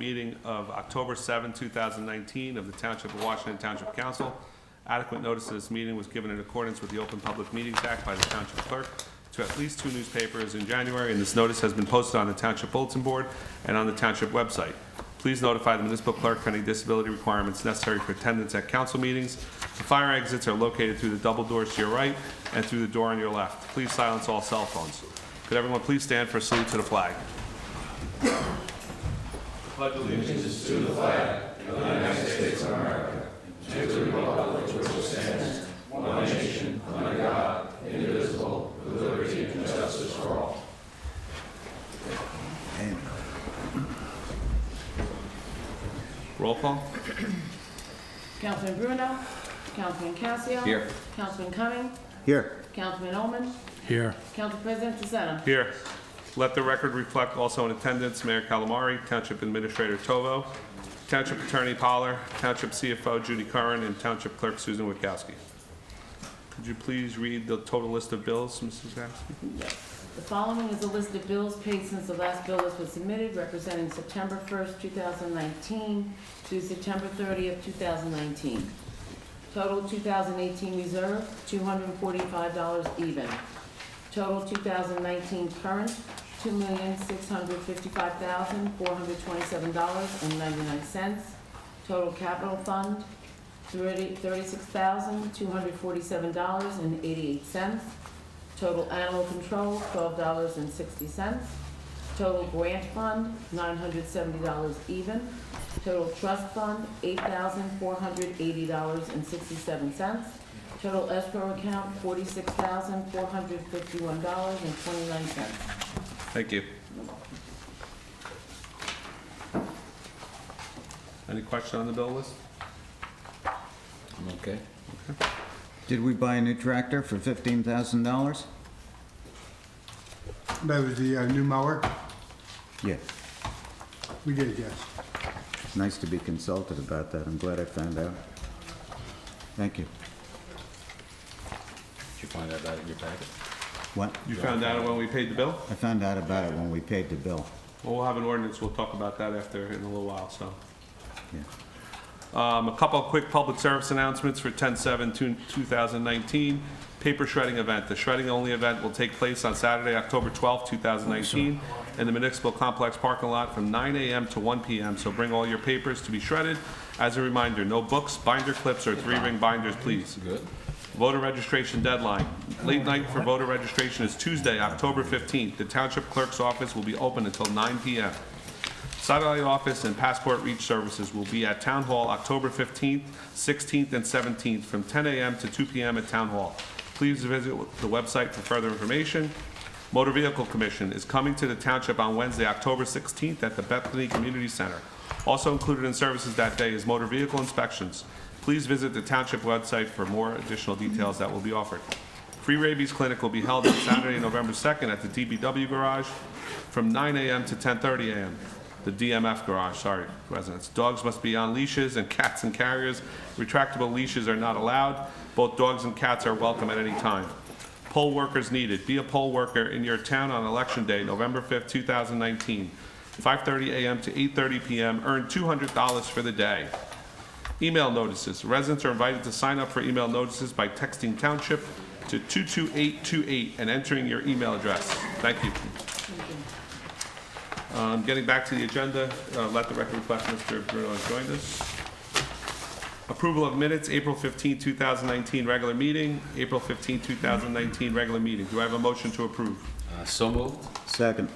meeting of October 7, 2019 of the Township of Washington Township Council. Adequate notice of this meeting was given in accordance with the Open Public Meetings Act by the Township Clerk to at least 2 newspapers in January, and this notice has been posted on the Township Bulletin Board and on the Township website. Please notify the municipal clerk for any disability requirements necessary for attendance at council meetings. The fire exits are located through the double doors to your right and through the door on your left. Please silence all cell phones. Could everyone please stand for a salute to the flag? Pledge allegiance to the flag of the United States of America, and to the republic for which it stands, one nation, under God, indivisible, with liberty and justice for all. Roll call. Councilman Bruno. Councilman Casio. Here. Councilman Cumming. Here. Councilman Ullman. Here. Council President DeSena. Here. Let the record reflect also in attendance Mayor Calamari, Township Administrator Tovo, Township Attorney Poller, Township CFO Judy Curran, and Township Clerk Susan Witkowski. Could you please read the total list of bills, Mrs. Witkowski? Yes. The following is a list of bills paid since the last bill list was submitted, representing September 1st, 2019 through September 30th, 2019. Total 2018 reserve, $245 even. Total 2019 current, $2,655,427.99. Total capital fund, $36,247.88. Total animal control, $12.60. Total grant fund, $970 even. Total trust fund, $8,480.67. Total escrow account, $46,451.29. Thank you. Any question on the bill list? I'm okay. Did we buy a new tractor for $15,000? That was the new mower? Yeah. We did, yes. Nice to be consulted about that. I'm glad I found out. Thank you. Did you find out about it in your packet? What? You found out when we paid the bill? I found out about it when we paid the bill. Well, we'll have an ordinance. We'll talk about that after in a little while, so. Yeah. A couple of quick public service announcements for 10/7/2019. Paper shredding event. The shredding only event will take place on Saturday, October 12th, 2019 in the Municipal Complex parking lot from 9 a.m. to 1 p.m. So bring all your papers to be shredded. As a reminder, no books, binder clips, or 3-ring binders, please. Good. Voter registration deadline. Late night for voter registration is Tuesday, October 15th. The Township Clerk's office will be open until 9 p.m. Satellite office and passport reach services will be at Town Hall October 15th, 16th, and 17th from 10 a.m. to 2 p.m. at Town Hall. Please visit the website for further information. Motor Vehicle Commission is coming to the Township on Wednesday, October 16th at the Bethany Community Center. Also included in services that day is motor vehicle inspections. Please visit the Township website for more additional details that will be offered. Free rabies clinic will be held on Saturday, November 2nd at the DBW garage from 9 a.m. to 10:30 a.m. The DMF garage, sorry, residents. Dogs must be on leashes and cats and carriers. Retractable leashes are not allowed. Both dogs and cats are welcome at any time. Poll workers needed. Be a poll worker in your town on Election Day, November 5th, 2019. 5:30 a.m. to 8:30 p.m. Earn $200 for the day. Email notices. Residents are invited to sign up for email notices by texting Township to 22828 and entering your email address. Thank you. Getting back to the agenda, let the record reflect Mr. Bruno has joined us. Approval of minutes, April 15, 2019 regular meeting, April 15, 2019 regular meeting. Do I have a motion to approve? So moved. Second.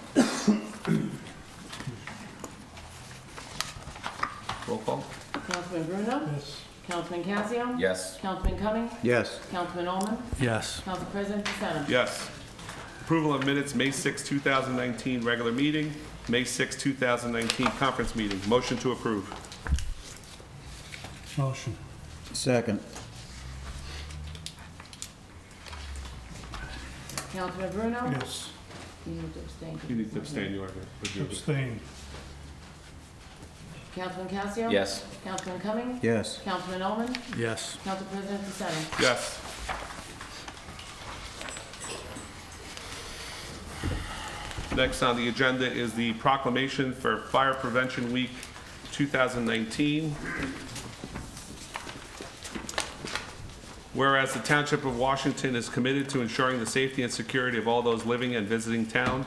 Roll call. Councilman Bruno. Yes. Councilman Casio. Yes. Councilman Cumming. Yes. Councilman Ullman. Yes. Council President DeSena. Yes. Approval of minutes, May 6, 2019 regular meeting, May 6, 2019 conference meeting. Motion to approve. Motion. Second. Councilman Bruno. Yes. You need to abstain. You need to abstain, you are here. Abstain. Councilman Casio. Yes. Councilman Cumming. Yes. Councilman Ullman. Yes. Council President DeSena. Yes. Next on the agenda is the proclamation for Fire Prevention Week 2019. Whereas the Township of Washington is committed to ensuring the safety and security of all those living and visiting town,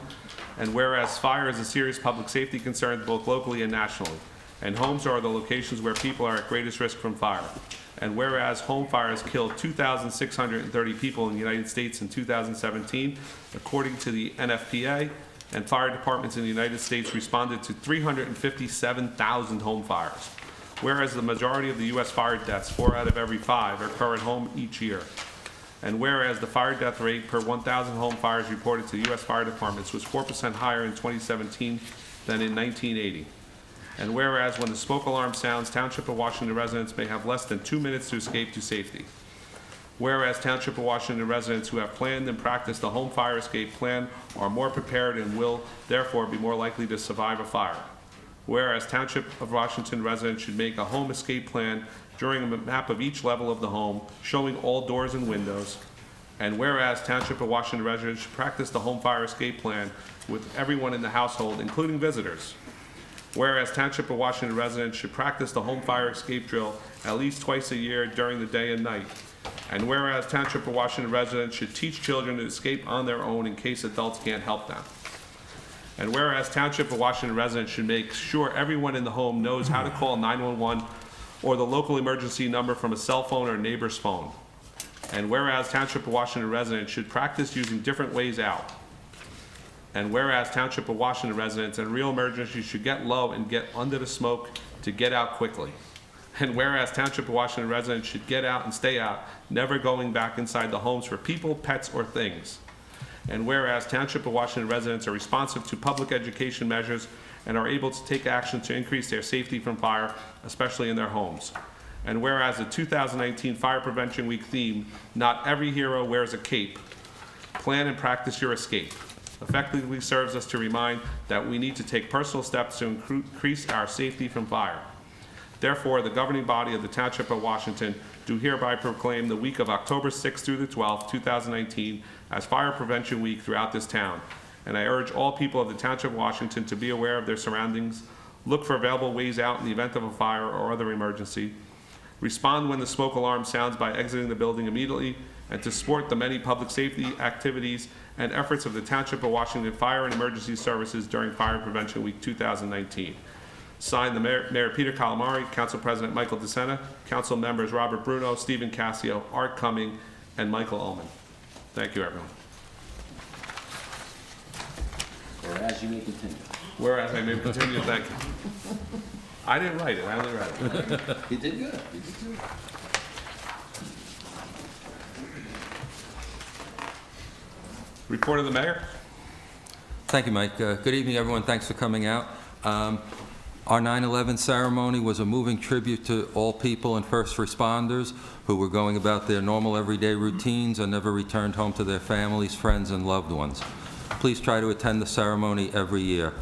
and whereas fire is a serious public safety concern both locally and nationally, and homes are the locations where people are at greatest risk from fire, and whereas home fires killed 2,630 people in the United States in 2017, according to the NFPA, and fire departments in the United States responded to 357,000 home fires. Whereas the majority of the U.S. fire deaths, 4 out of every 5, occur at home each year. And whereas the fire death rate per 1,000 home fires reported to U.S. fire departments was 4% higher in 2017 than in 1980. And whereas when the smoke alarm sounds, Township of Washington residents may have less than 2 minutes to escape to safety. Whereas Township of Washington residents who have planned and practiced a home fire escape plan are more prepared and will therefore be more likely to survive a fire. Whereas Township of Washington residents should make a home escape plan during a map of each level of the home, showing all doors and windows. And whereas Township of Washington residents should practice the home fire escape plan with everyone in the household, including visitors. Whereas Township of Washington residents should practice the home fire escape drill at least twice a year during the day and night. And whereas Township of Washington residents should teach children to escape on their own in case adults can't help them. And whereas Township of Washington residents should make sure everyone in the home knows how to call 911 or the local emergency number from a cell phone or neighbor's phone. And whereas Township of Washington residents should practice using different ways out. And whereas Township of Washington residents in real emergencies should get low and get under the smoke to get out quickly. And whereas Township of Washington residents should get out and stay out, never going back inside the homes for people, pets, or things. And whereas Township of Washington residents are responsive to public education measures and are able to take action to increase their safety from fire, especially in their homes. And whereas the 2019 Fire Prevention Week theme, "Not Every Hero Wears a Cape," plan and practice your escape, effectively serves us to remind that we need to take personal steps to increase our safety from fire. Therefore, the governing body of the Township of Washington do hereby proclaim the week of October 6th through the 12th, 2019, as Fire Prevention Week throughout this town. And I urge all people of the Township of Washington to be aware of their surroundings, look for available ways out in the event of a fire or other emergency, respond when the smoke alarm sounds by exiting the building immediately, and to support the many public safety activities and efforts of the Township of Washington Fire and Emergency Services during Fire Prevention Week 2019. Signed, the Mayor Peter Calamari, Council President Michael DeSena, Council members Robert Bruno, Stephen Cassio, Art Cumming, and Michael Ullman. Thank you, everyone. Whereas you may continue. Whereas I may continue, thank you. I didn't write it, I only read it. You did good. You did good. Report of the mayor. Thank you, Mike. Good evening, everyone. Thanks for coming out. Our 9/11 ceremony was a moving tribute to all people and first responders who were going about their normal everyday routines and never returned home to their families, friends, and loved ones. Please try to attend the ceremony every year.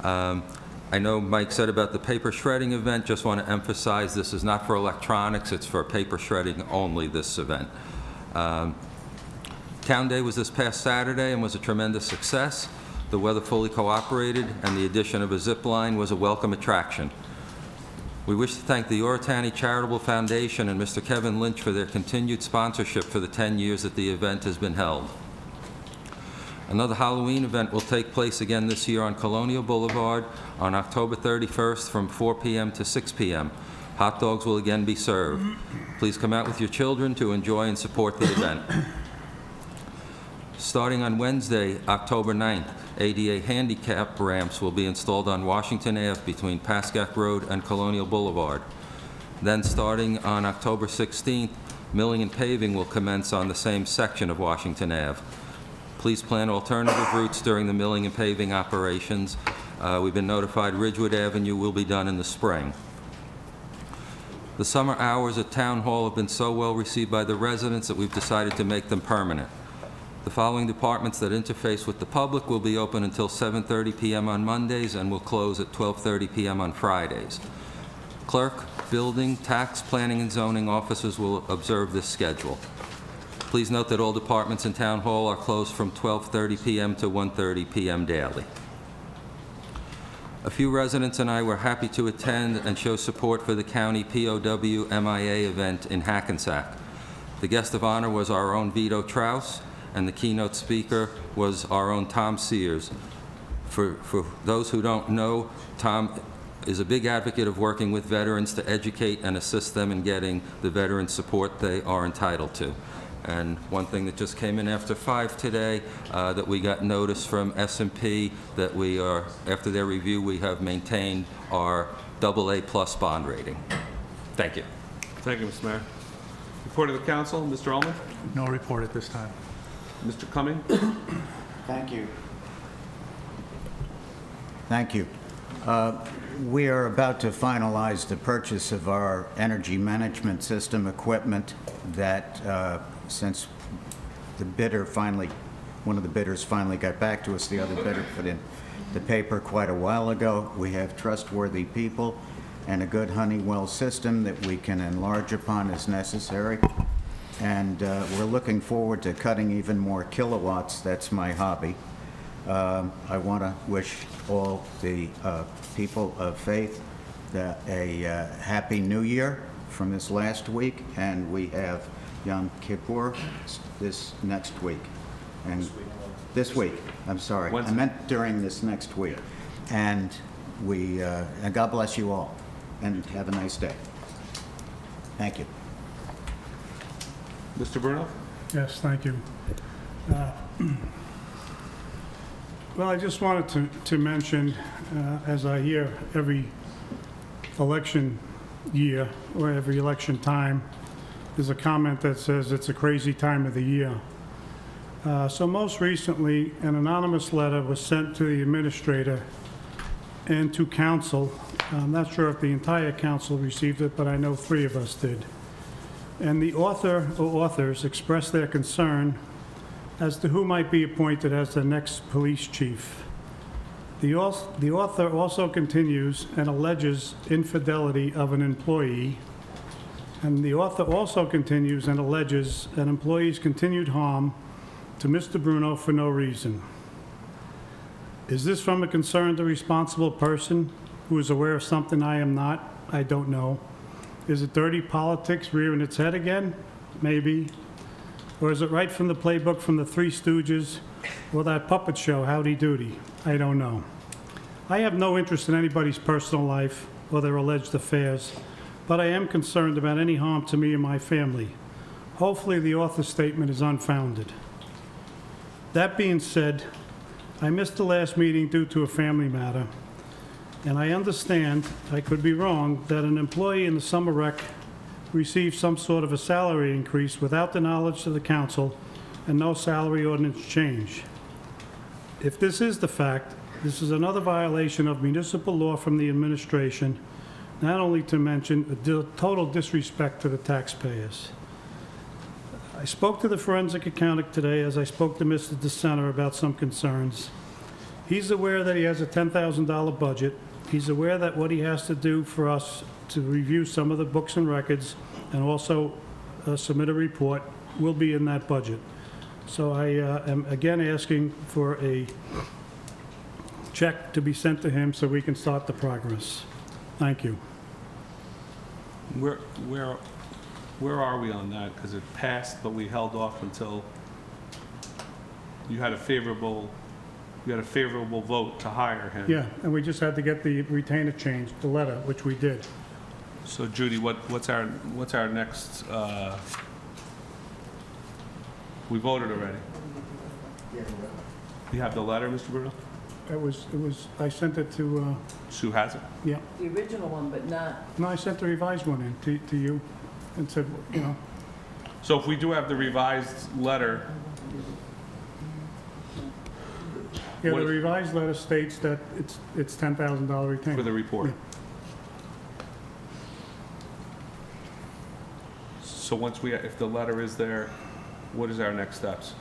I know Mike said about the paper shredding event. Just want to emphasize this is not for electronics. It's for paper shredding only, this event. Town Day was this past Saturday and was a tremendous success. The weather fully cooperated, and the addition of a zip line was a welcome attraction. We wish to thank the Oritani Charitable Foundation and Mr. Kevin Lynch for their continued sponsorship for the 10 years that the event has been held. Another Halloween event will take place again this year on Colonial Boulevard on October 31st from 4 p.m. to 6 p.m. Hot dogs will again be served. Please come out with your children to enjoy and support the event. Starting on Wednesday, October 9th, ADA handicap ramps will be installed on Washington Ave between Pascack Road and Colonial Boulevard. Then starting on October 16th, milling and paving will commence on the same section of Washington Ave. Please plan alternative routes during the milling and paving operations. We've been notified Ridgewood Avenue will be done in the spring. The summer hours at Town Hall have been so well received by the residents that we've decided to make them permanent. The following departments that interface with the public will be open until 7:30 p.m. on Mondays and will close at 12:30 p.m. on Fridays. Clerk, building, tax, planning, and zoning officers will observe this schedule. Please note that all departments in Town Hall are closed from 12:30 p.m. to 1:30 p.m. daily. A few residents and I were happy to attend and show support for the county POW MIA event in Hackensack. The guest of honor was our own Vito Traus, and the keynote speaker was our own Tom Sears. For those who don't know, Tom is a big advocate of working with veterans to educate and assist them in getting the veteran support they are entitled to. And one thing that just came in after 5 today, that we got notice from S&P that we are, after their review, we have maintained our AA+ bond rating. Thank you. Thank you, Mr. Mayor. Report of the council, Mr. Ullman? No report at this time. Mr. Cumming? Thank you. Thank you. We are about to finalize the purchase of our energy management system equipment that, since the bidder finally, one of the bidders finally got back to us, the other bidder put in the paper quite a while ago. We have trustworthy people and a good Honeywell system that we can enlarge upon as necessary. And we're looking forward to cutting even more kilowatts. That's my hobby. I want to wish all the people of faith a happy new year from this last week, and we have Yom Kippur this next week. And this week, I'm sorry. I meant during this next week. And and God bless you all, and have a nice day. Thank you. Mr. Bruno? Yes, thank you. Well, I just wanted to mention, as I hear every election year or every election time, there's a comment that says it's a crazy time of the year. So most recently, an anonymous letter was sent to the administrator and to council. I'm not sure if the entire council received it, but I know 3 of us did. And the author or authors expressed their concern as to who might be appointed as the next police chief. The author also continues and alleges infidelity of an employee, and the author also continues and alleges an employee's continued harm to Mr. Bruno for no reason. Is this from a concerned or responsible person who is aware of something I am not? I don't know. Is it dirty politics rearing its head again? Maybe. Or is it right from the playbook from the Three Stooges or that puppet show, Howdy Doody? I don't know. I have no interest in anybody's personal life or their alleged affairs, but I am concerned about any harm to me and my family. Hopefully the author's statement is unfounded. That being said, I missed the last meeting due to a family matter, and I understand, I could be wrong, that an employee in the summer rec received some sort of a salary increase without the knowledge of the council and no salary ordinance change. If this is the fact, this is another violation of municipal law from the administration, not only to mention a total disrespect to the taxpayers. I spoke to the forensic accountant today, as I spoke to Mr. DeSena about some concerns. He's aware that he has a $10,000 budget. He's aware that what he has to do for us to review some of the books and records and also submit a report will be in that budget. So I am again asking for a check to be sent to him so we can start the progress. Thank you. Where are we on that? Because it passed, but we held off until you had a favorable vote to hire him. Yeah, and we just had to get the retainer changed, the letter, which we did. So Judy, what's our next, we voted already. You have the letter, Mr. Bruno? It was, I sent it to, Sue has it? yeah. The original one, but not, No, I sent the revised one in to you and said, you know, So if we do have the revised letter, yeah, What- the revised letter states that it's $10,000 retainer. for the report. Yeah. So once if the letter is there, what is our next steps?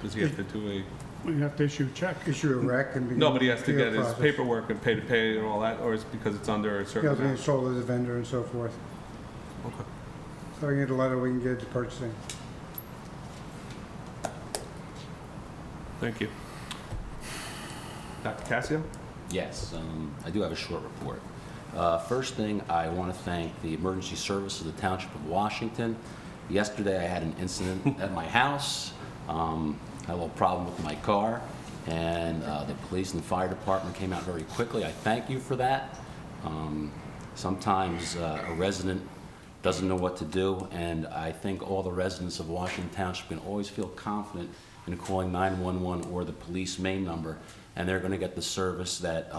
Does he have to do We have to issue a check. Issue a rec and begin. no, but he has to the get his process. paperwork and pay and all that, or is it because it's under a He certain has to be amount? sold as a vendor and so forth. Okay. So we can get a letter, we can get it to purchasing. Thank you. Dr. Cassio? Yes, I do have a short report. First thing, I want to thank the emergency service of the Township of Washington. Yesterday, I had an incident at my house. Had a little problem with my car, and the police and the fire department came out very quickly. I thank you for that. Sometimes a resident doesn't know what to do, and I think all the residents of Washington Township can always feel confident in calling 911 or the police main number, and they're going to get the service that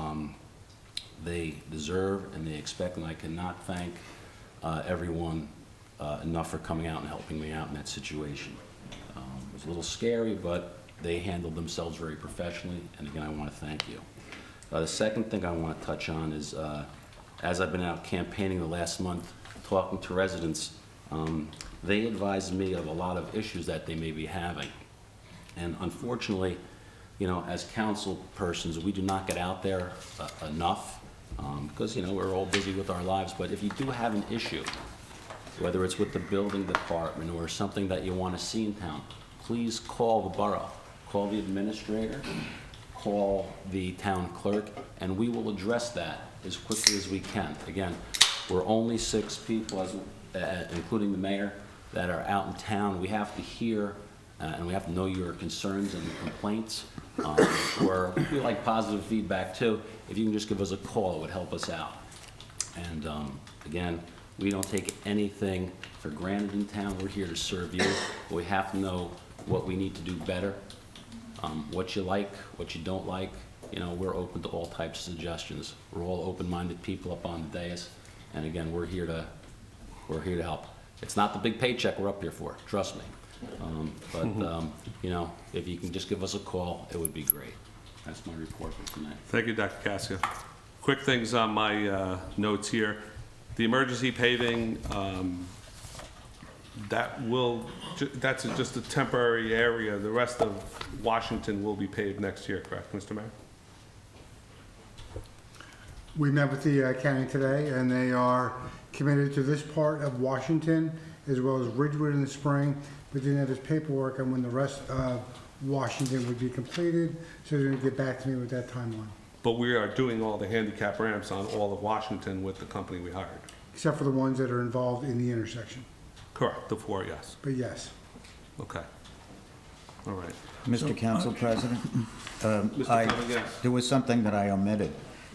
they deserve and they expect, and I cannot thank everyone enough for coming out and helping me out in that situation. It was a little scary, but they handled themselves very professionally, and again, I want to thank you. The second thing I want to touch on is, as I've been out campaigning the last month, talking to residents, they advised me of a lot of issues that they may be having. And unfortunately, you know, as council persons, we do not get out there enough because, you know, we're all busy with our lives. But if you do have an issue, whether it's with the building department or something that you want to see in town, please call the borough, call the administrator, call the town clerk, and we will address that as quickly as we can. Again, we're only 6 people, including the mayor, that are out in town. We have to hear and we have to know your concerns and complaints. Or we like positive feedback too. If you can just give us a call, it would help us out. And again, we don't take anything for granted in town. We're here to serve you, but we have to know what we need to do better, what you like, what you don't like. You know, we're open to all types of suggestions. We're all open-minded people up on the dais, and again, we're here to help. It's not the big paycheck we're up here for, trust me. You know, if you can just give us a call, it would be great. That's my report for tonight. Thank you, Dr. Cassia. Quick things on my notes here. The emergency paving, that's just a temporary area. The rest of Washington will be paved next year, correct, Mr. Mayor? We met with the county today, and they are committed to this part of Washington as well as Ridgewood in the spring. But then there's paperwork on when the rest of Washington would be completed, so they're gonna get back to me with that timeline. But we are doing all the handicap ramps on all of Washington with the company we hired. Except for the ones that are involved in the intersection. Correct, the 4, yes. But yes. Okay. All right. Mr. Council President, Mr. Cummings, yes. there was something that I omitted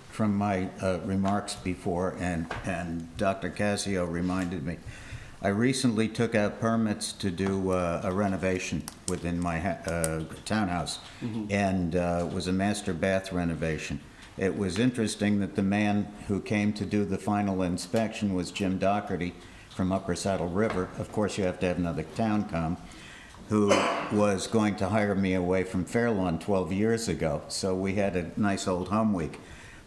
from my remarks before, and Dr. Casio reminded me. I recently took out permits to do a renovation within my townhouse, and it was a master bath renovation. It was interesting that the man who came to do the final inspection was Jim Doherty from Upper Saddle River. Of course, you have to have another town come, who was going to hire me away from Fairlawn 12 years ago. So we had a nice old home week.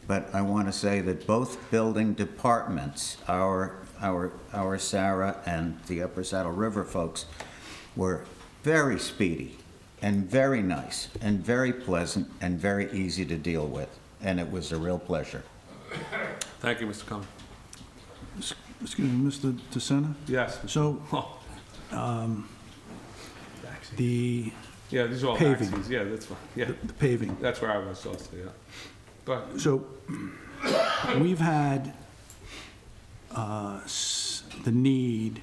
But I want to say that both building departments, our Sarah and the Upper Saddle River folks, were very speedy and very nice and very pleasant and very easy to deal with. And it was a real pleasure. Thank you, Mr. Cummings. Excuse me, Mr. DeSena? Yes. So, Oh, the yeah, these are all Paving. axes. Yeah, that's fine. Yeah, the paving. that's where I was also, yeah. Go ahead. So, we've had the need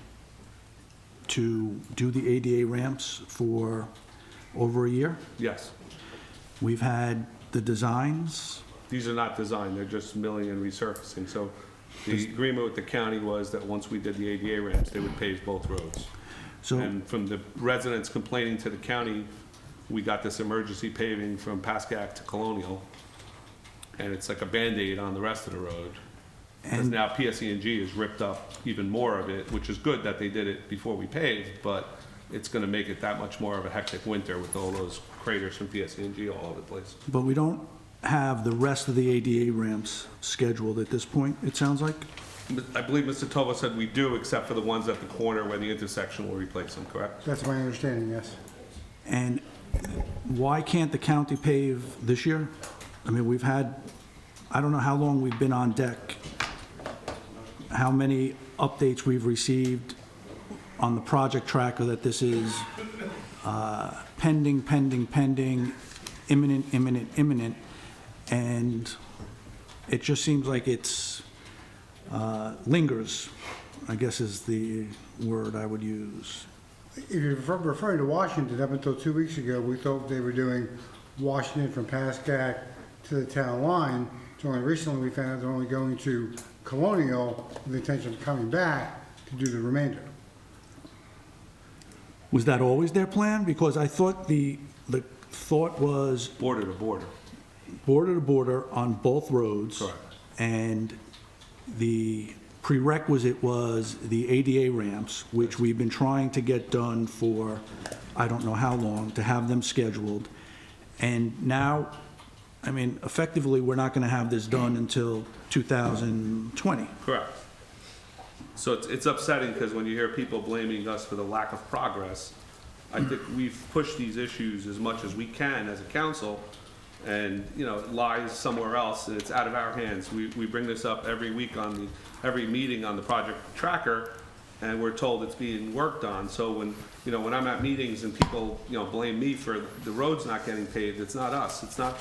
to do the ADA ramps for over a year. Yes. We've had the designs. These are not designed, they're just milling and resurfacing. So the agreement with the county was that once we did the ADA ramps, they would pave both roads. So, And from the residents complaining to the county, we got this emergency paving from Pascack to Colonial, and it's like a Band-Aid on the rest of the road. Because and now PSE&G has ripped up even more of it, which is good that they did it before we paved, but it's gonna make it that much more of a hectic winter with all those craters from PSE&G all over the place. but we don't have the rest of the ADA ramps scheduled at this point, it sounds like? I believe Mr. Tova said we do, except for the ones at the corner where the intersection will replace them, correct? That's my understanding, yes. And why can't the county pave this year? I mean, we've had, I don't know how long we've been on deck, how many updates we've received on the project tracker that this is pending, imminent, and it just seems like it's lingers, I guess is the word I would use. If you're referring to Washington, up until 2 weeks ago, we thought they were doing Washington from Pascack to the town line. So only recently we found out they're only going to Colonial with the intention of coming back to do the remainder. Was that always their plan? Because I thought the thought was Border to border. border to border on both roads. Correct. And the prerequisite was the ADA ramps, which we've been trying to get done for I don't know how long, to have them scheduled. And now, I mean, effectively, we're not going to have this done until 2020. Correct. So it's upsetting because when you hear people blaming us for the lack of progress, I think we've pushed these issues as much as we can as a council, and, you know, it lies somewhere else, and it's out of our hands. We bring this up every week on every meeting on the project tracker, and we're told it's being worked on. So when I'm at meetings and people, blame me for the roads not getting paved, it's not us. It's not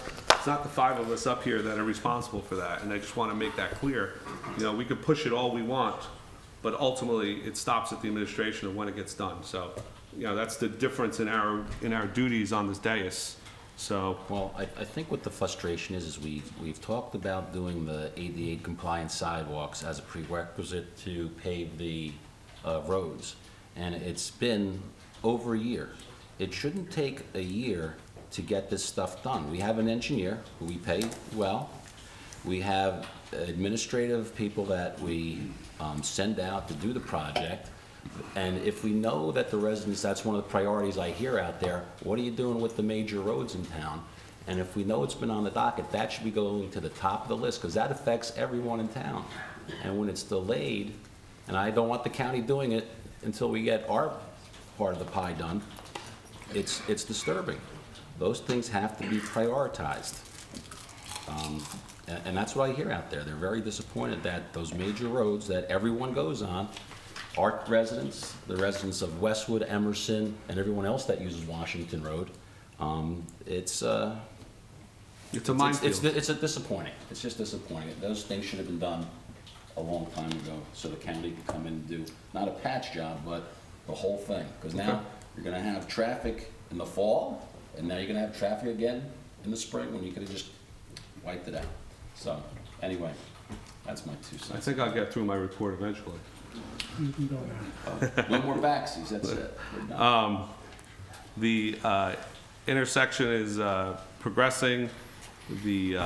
the five of us up here that are responsible for that, and I just want to make that clear. We could push it all we want, but ultimately, it stops at the administration of when it gets done. So, that's the difference in our duties on this dais. So, Well, I think what the frustration is we've talked about doing the ADA compliant sidewalks as a prerequisite to pave the roads, and it's been over a year. It shouldn't take a year to get this stuff done. We have an engineer who we pay well. We have administrative people that we send out to do the project. And if we know that the residents, that's one of the priorities I hear out there, what are you doing with the major roads in town? And if we know it's been on the docket, that should be going to the top of the list, because that affects everyone in town. And when it's delayed, and I don't want the county doing it until we get our part of the pie done, it's disturbing. Those things have to be prioritized. And that's what I hear out there. They're very disappointed that those major roads that everyone goes on, our residents, the residents of Westwood, Emerson, and everyone else that uses Washington Road, it's a minefield. It's disappointing. It's just disappointing. Those things should have been done a long time ago, so the county could come in and do, not a patch job, but the whole thing. Because now you're gonna have traffic in the fall, and now you're gonna have traffic again in the spring when you could have just wiped it out. So, anyway, that's my 2 cents. I think I'll get through my report eventually. You can go now. No more backsies, that's it. We're done. The intersection is progressing. It's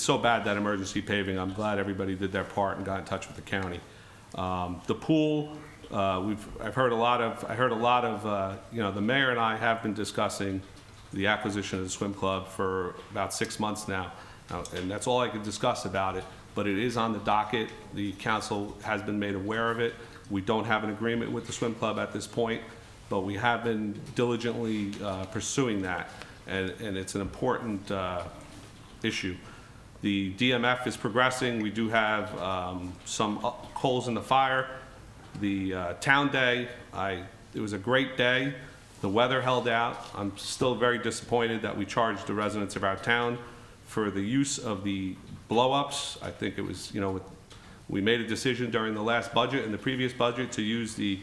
so bad that emergency paving. I'm glad everybody did their part and got in touch with the county. The pool, I heard a lot of, the mayor and I have been discussing the acquisition of the swim club for about 6 months now, and that's all I could discuss about it. But it is on the docket. The council has been made aware of it. We don't have an agreement with the swim club at this point, but we have been diligently pursuing that, and it's an important issue. The DMF is progressing. We do have some coals in the fire. The town day, it was a great day. The weather held out. I'm still very disappointed that we charged the residents of our town for the use of the blow-ups. I think it was, we made a decision during the last budget and the previous budget to use the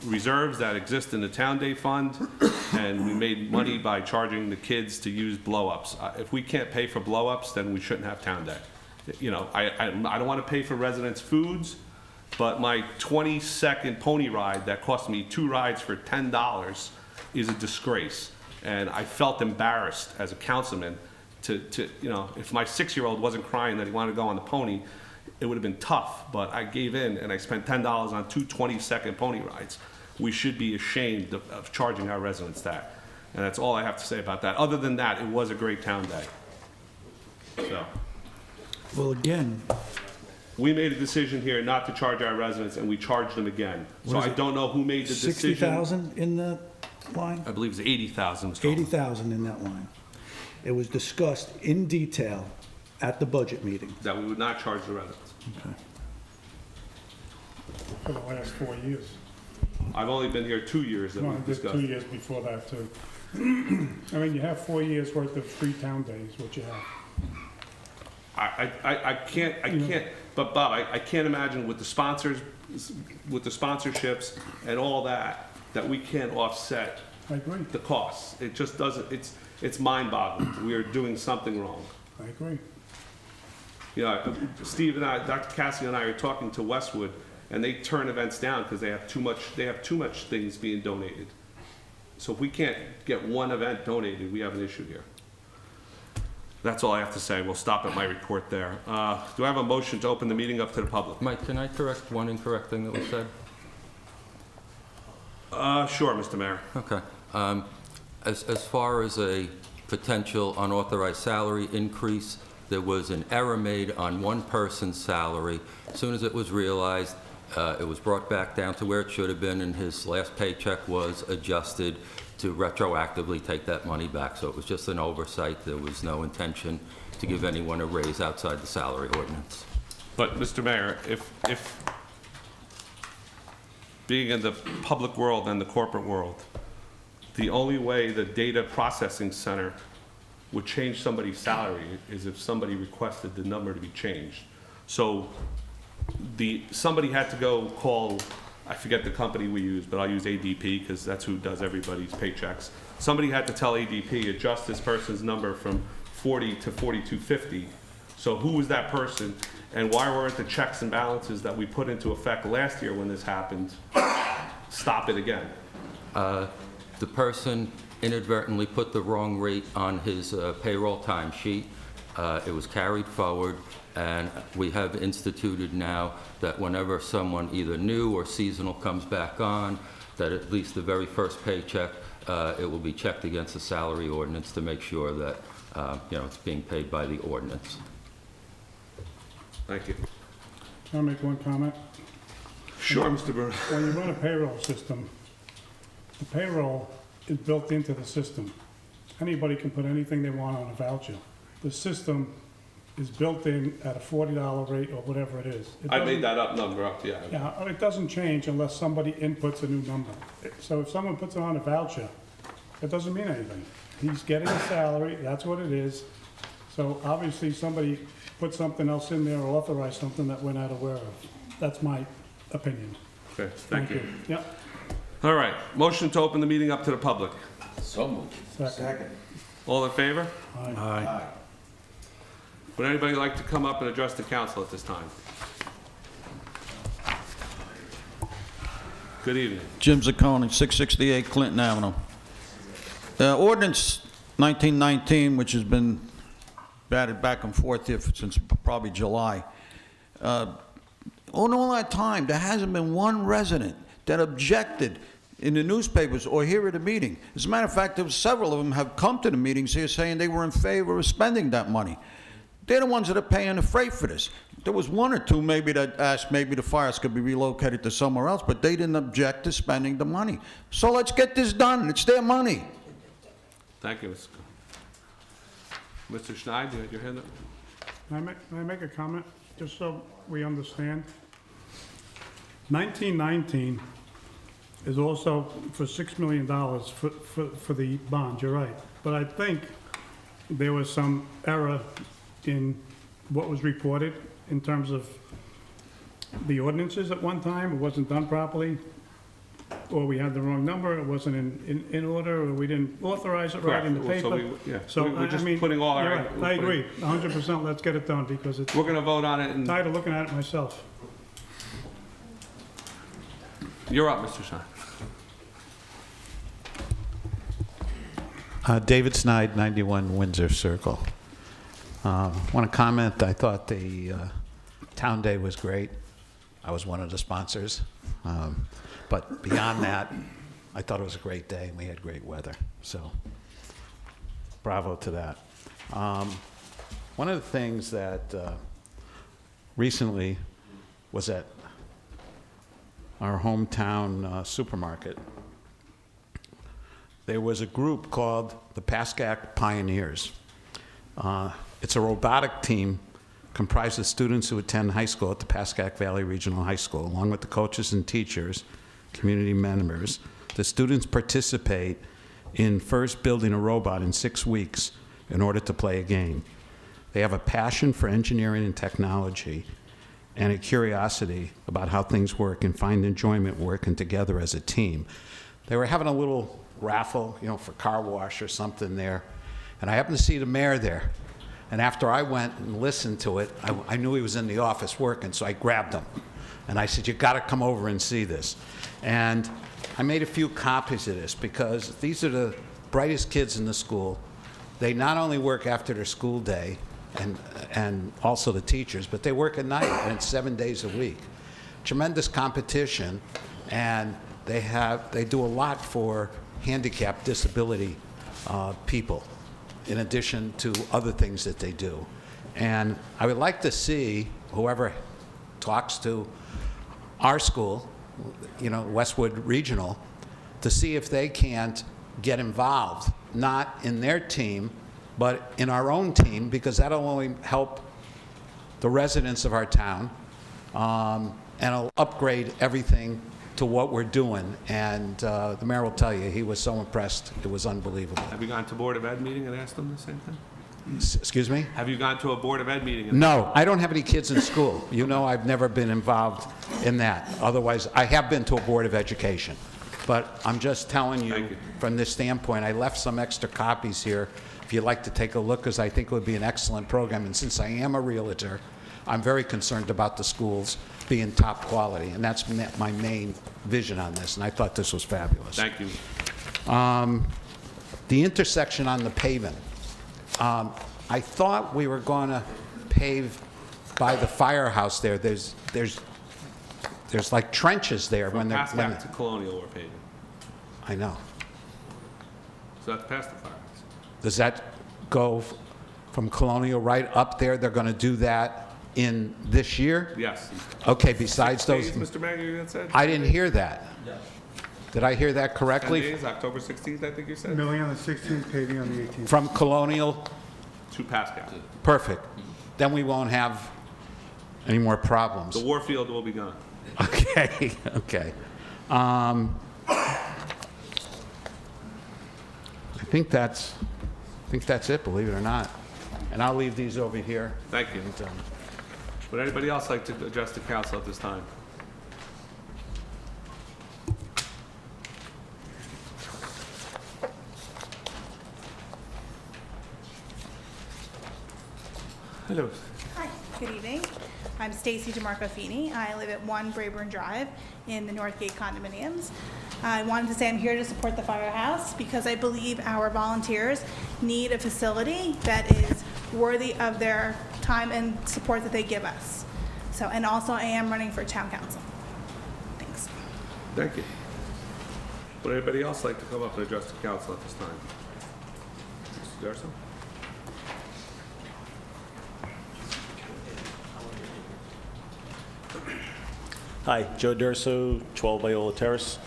reserves that exist in the Town Day Fund, and we made money by charging the kids to use blow-ups. If we can't pay for blow-ups, then we shouldn't have Town Day. I don't want to pay for residents' foods, but my 20-second pony ride that cost me 2 rides for $10 is a disgrace. And I felt embarrassed as a councilman to if my 6-year-old wasn't crying that he wanted to go on the pony, it would have been tough, but I gave in and I spent $10 on 2 20-second pony rides. We should be ashamed of charging our residents that. And that's all I have to say about that. Other than that, it was a great town day. So, Well, again, we made a decision here not to charge our residents, and we charged them again. So I don't know who made the decision. 60,000 in that line? I believe it's 80,000. 80,000 in that line. It was discussed in detail at the budget meeting. That we would not charge the residents. Okay. For the last 4 years. I've only been here 2 years that No, I we've did discussed. 2 years before that, too. I mean, you have 4 years' worth of free town days, what you have. I can't, but Bob, I can't imagine with the sponsors, with the sponsorships and all that we can't offset I agree, the costs. It just doesn't, it's mind-boggling. We are doing something wrong. I agree. You know, Steve and I, Dr. Cassidy and I are talking to Westwood, and they turn events down because they have too much things being donated. So if we can't get one event donated, we have an issue here. That's all I have to say. We'll stop at my report there. Do I have a motion to open the meeting up to the public? Mike, can I correct one incorrect thing that was said? Sure, Mr. Mayor. Okay. As far as a potential unauthorized salary increase, there was an error made on one person's salary. As soon as it was realized, it was brought back down to where it should have been, and his last paycheck was adjusted to retroactively take that money back. So it was just an oversight. There was no intention to give anyone a raise outside the salary ordinance. But, Mr. Mayor, if being in the public world and the corporate world, the only way the data processing center would change somebody's salary is if somebody requested the number to be changed. So somebody had to go call, I forget the company we use, but I'll use ADP because that's who does everybody's paychecks. Somebody had to tell ADP, adjust this person's number from 40 to 4250. So who was that person, and why weren't the checks and balances that we put into effect last year when this happened, stop it again? The person inadvertently put the wrong rate on his payroll timesheet. It was carried forward, and we have instituted now that whenever someone either new or seasonal comes back on, that at least the very first paycheck, it will be checked against the salary ordinance to make sure that it's being paid by the ordinance. Thank you. Can I make one comment? Sure, Mr. Burr. When you run a payroll system, the payroll is built into the system. Anybody can put anything they want on a voucher. The system is built in at a $40 rate or whatever it is. I made that number up, yeah. Yeah, it doesn't change unless somebody inputs a new number. So if someone puts it on a voucher, it doesn't mean anything. He's getting a salary, that's what it is. So obviously somebody put something else in there or authorized something that we're not aware of. That's my opinion. Okay, thank you. Yep. All right, motion to open the meeting up to the public. So moved. Second. All in favor? Aye. Would anybody like to come up and address the council at this time? Good evening. Jim Zaccone, 668 Clinton Avenue. Ordinance 1919, which has been batted back and forth here since probably July. All that time, there hasn't been one resident that objected in the newspapers or here at a meeting. As a matter of fact, there were several of them have come to the meetings here saying they were in favor of spending that money. They're the ones that are paying the freight for this. There was one or two maybe that asked maybe the fires could be relocated to somewhere else, but they didn't object to spending the money. So let's get this done. It's their money. Thank you, Mr. Schneid, you had your hand up? Can I make a comment, just so we understand? 1919 is also for $6 million for the bond, you're right. But I think there was some error in what was reported in terms of the ordinances at one time. It wasn't done properly, or we had the wrong number, it wasn't in order, or we didn't authorize it right in the Correct. paper. So we're just putting all our... You're right. I agree, 100%, let's get it done, because it's We're going to vote on it, and tired of looking at it myself. you're up, Mr. Schneid. David Snide, 91 Windsor Circle. Want to comment, I thought the Town Day was great. I was one of the sponsors. But beyond that, I thought it was a great day, and we had great weather. So bravo to that. One of the things that recently was at our hometown supermarket, there was a group called the Pascack Pioneers. It's a robotic team comprised of students who attend high school at the Pascack Valley Regional High School, along with the coaches and teachers, community members. The students participate in first building a robot in 6 weeks in order to play a game. They have a passion for engineering and technology and a curiosity about how things work and find enjoyment working together as a team. They were having a little raffle, for car wash or something there, and I happened to see the mayor there. And after I went and listened to it, I knew he was in the office working, so I grabbed him. And I said, "You got to come over and see this." And I made a few copies of this because these are the brightest kids in the school. They not only work after their school day, and also the teachers, but they work at night, and it's 7 days a week. Tremendous competition, and they do a lot for handicapped, disability people, in addition to other things that they do. And I would like to see whoever talks to our school, Westwood Regional, to see if they can't get involved, not in their team, but in our own team, because that'll only help the residents of our town, and it'll upgrade everything to what we're doing. And the mayor will tell you, he was so impressed, it was unbelievable. Have you gone to Board of Ed meeting and asked them the same thing? Excuse me? Have you gone to a Board of Ed meeting? And No, I don't have any kids in school. I've never been involved in that. Otherwise, I have been to a Board of Education. But I'm just telling Thank you, you. from this standpoint, I left some extra copies here if you'd like to take a look, because I think it would be an excellent program. And since I am a realtor, I'm very concerned about the schools being top quality, and that's my main vision on this, and I thought this was fabulous. Thank you. The intersection on the paving, I thought we were going to pave by the firehouse there. There's like trenches there From when they're... Pascack to Colonial we're paving. I know. So that's past the firehouse. Does that go from Colonial right up there? They're going to do that in this year? Yes. Okay, besides 6 those... days, Mr. Mayor, you said? I didn't hear that. Did I hear that 10 correctly? days, October 16th, I think you said? Milling on the 16th, paving on the 18th. From Colonial? To Pascack. Perfect. Then we won't have any more problems. The Warfield will be gone. Okay, okay. I think that's it, believe it or not. And I'll leave these over here. Thank you. And, Would anybody else like to address the council at this time? Hello. Hi, good evening. I'm Stacy DeMarco Feeney. I live at 1 Brayburn Drive in the Northgate condominiums. I wanted to say I'm here to support the firehouse because I believe our volunteers need a facility that is worthy of their time and support that they give us. So, and also I am running for town council. Thanks. Thank you. Would anybody else like to come up and address the council at this time? Mr. Darso? Hi, Joe Durso, 12 Viola Terrace.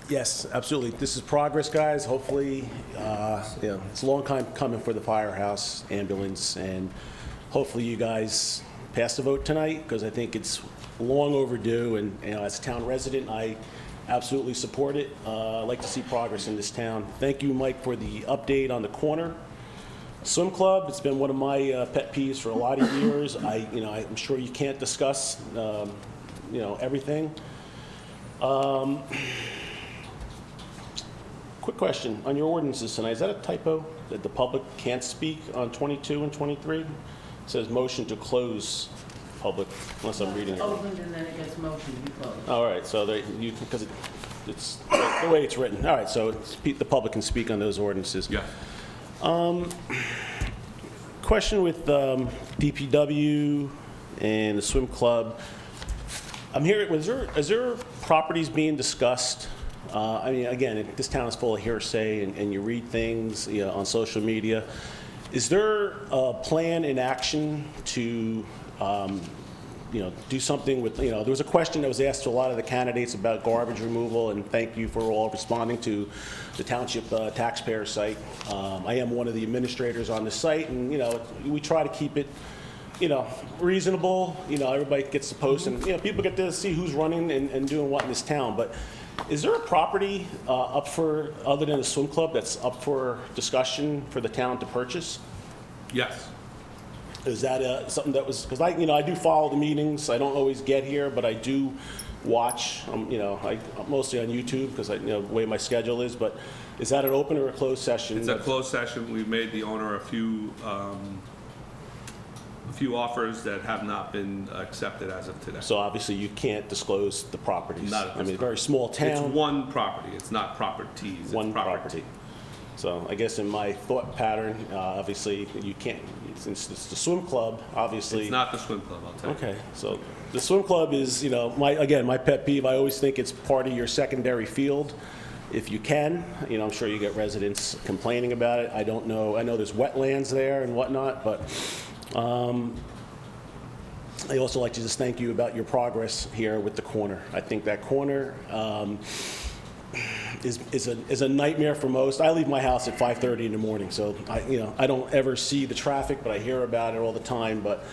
Yes, absolutely. This is progress, guys. Hopefully, it's a long time coming for the firehouse ambulance, and hopefully you guys pass the vote tonight, because I think it's long overdue, and as a town resident, I absolutely support it. I'd like to see progress in this town. Thank you, Mike, for the update on the corner swim club. It's been one of my pet peeves for a lot of years. I'm sure you can't discuss, everything. Quick question on your ordinances tonight. Is that a typo that the public can't speak on 22 and 23? It says motion to close public, unless I'm reading it wrong. Opened and then it gets motion to be closed. All right, so because it's the way it's written. All right, so the public can speak on those ordinances. Yeah. Question with DPW and the swim club. I'm hearing, is there properties being discussed? Again, this town is full of hearsay, and you read things on social media. Is there a plan in action to do something with, there was a question that was asked to a lot of the candidates about garbage removal, and thank you for all responding to the Township taxpayer site. I am one of the administrators on the site, and, we try to keep it, everybody gets to post, and, people get to see who's running and doing what in this town. But Is there a property up for, other than the swim club, that's up for discussion for the town to purchase? Yes. Is that something that was, because I do follow the meetings. I don't always get here, but I do watch, I'm mostly on YouTube because the way my schedule is, but is that an open or a closed session? It's a closed session. We've made the owner a few offers that have not been accepted as of today. So obviously you can't disclose the properties. Not at this time. Very small town. It's one property. It's not properties. It's One property. So I guess in my thought pattern, obviously you can't, since it's the swim club, obviously. It's not the swim club, I'll tell you. Okay, so the swim club is, my pet peeve. I always think it's part of your secondary field. If you can, I'm sure you get residents complaining about it. I don't know. I know there's wetlands there and whatnot, but I also like to just thank you about your progress here with the corner. I think that corner is a nightmare for most. I leave my house at 5:30 in the morning, so I don't ever see the traffic, but I hear about it all the time. But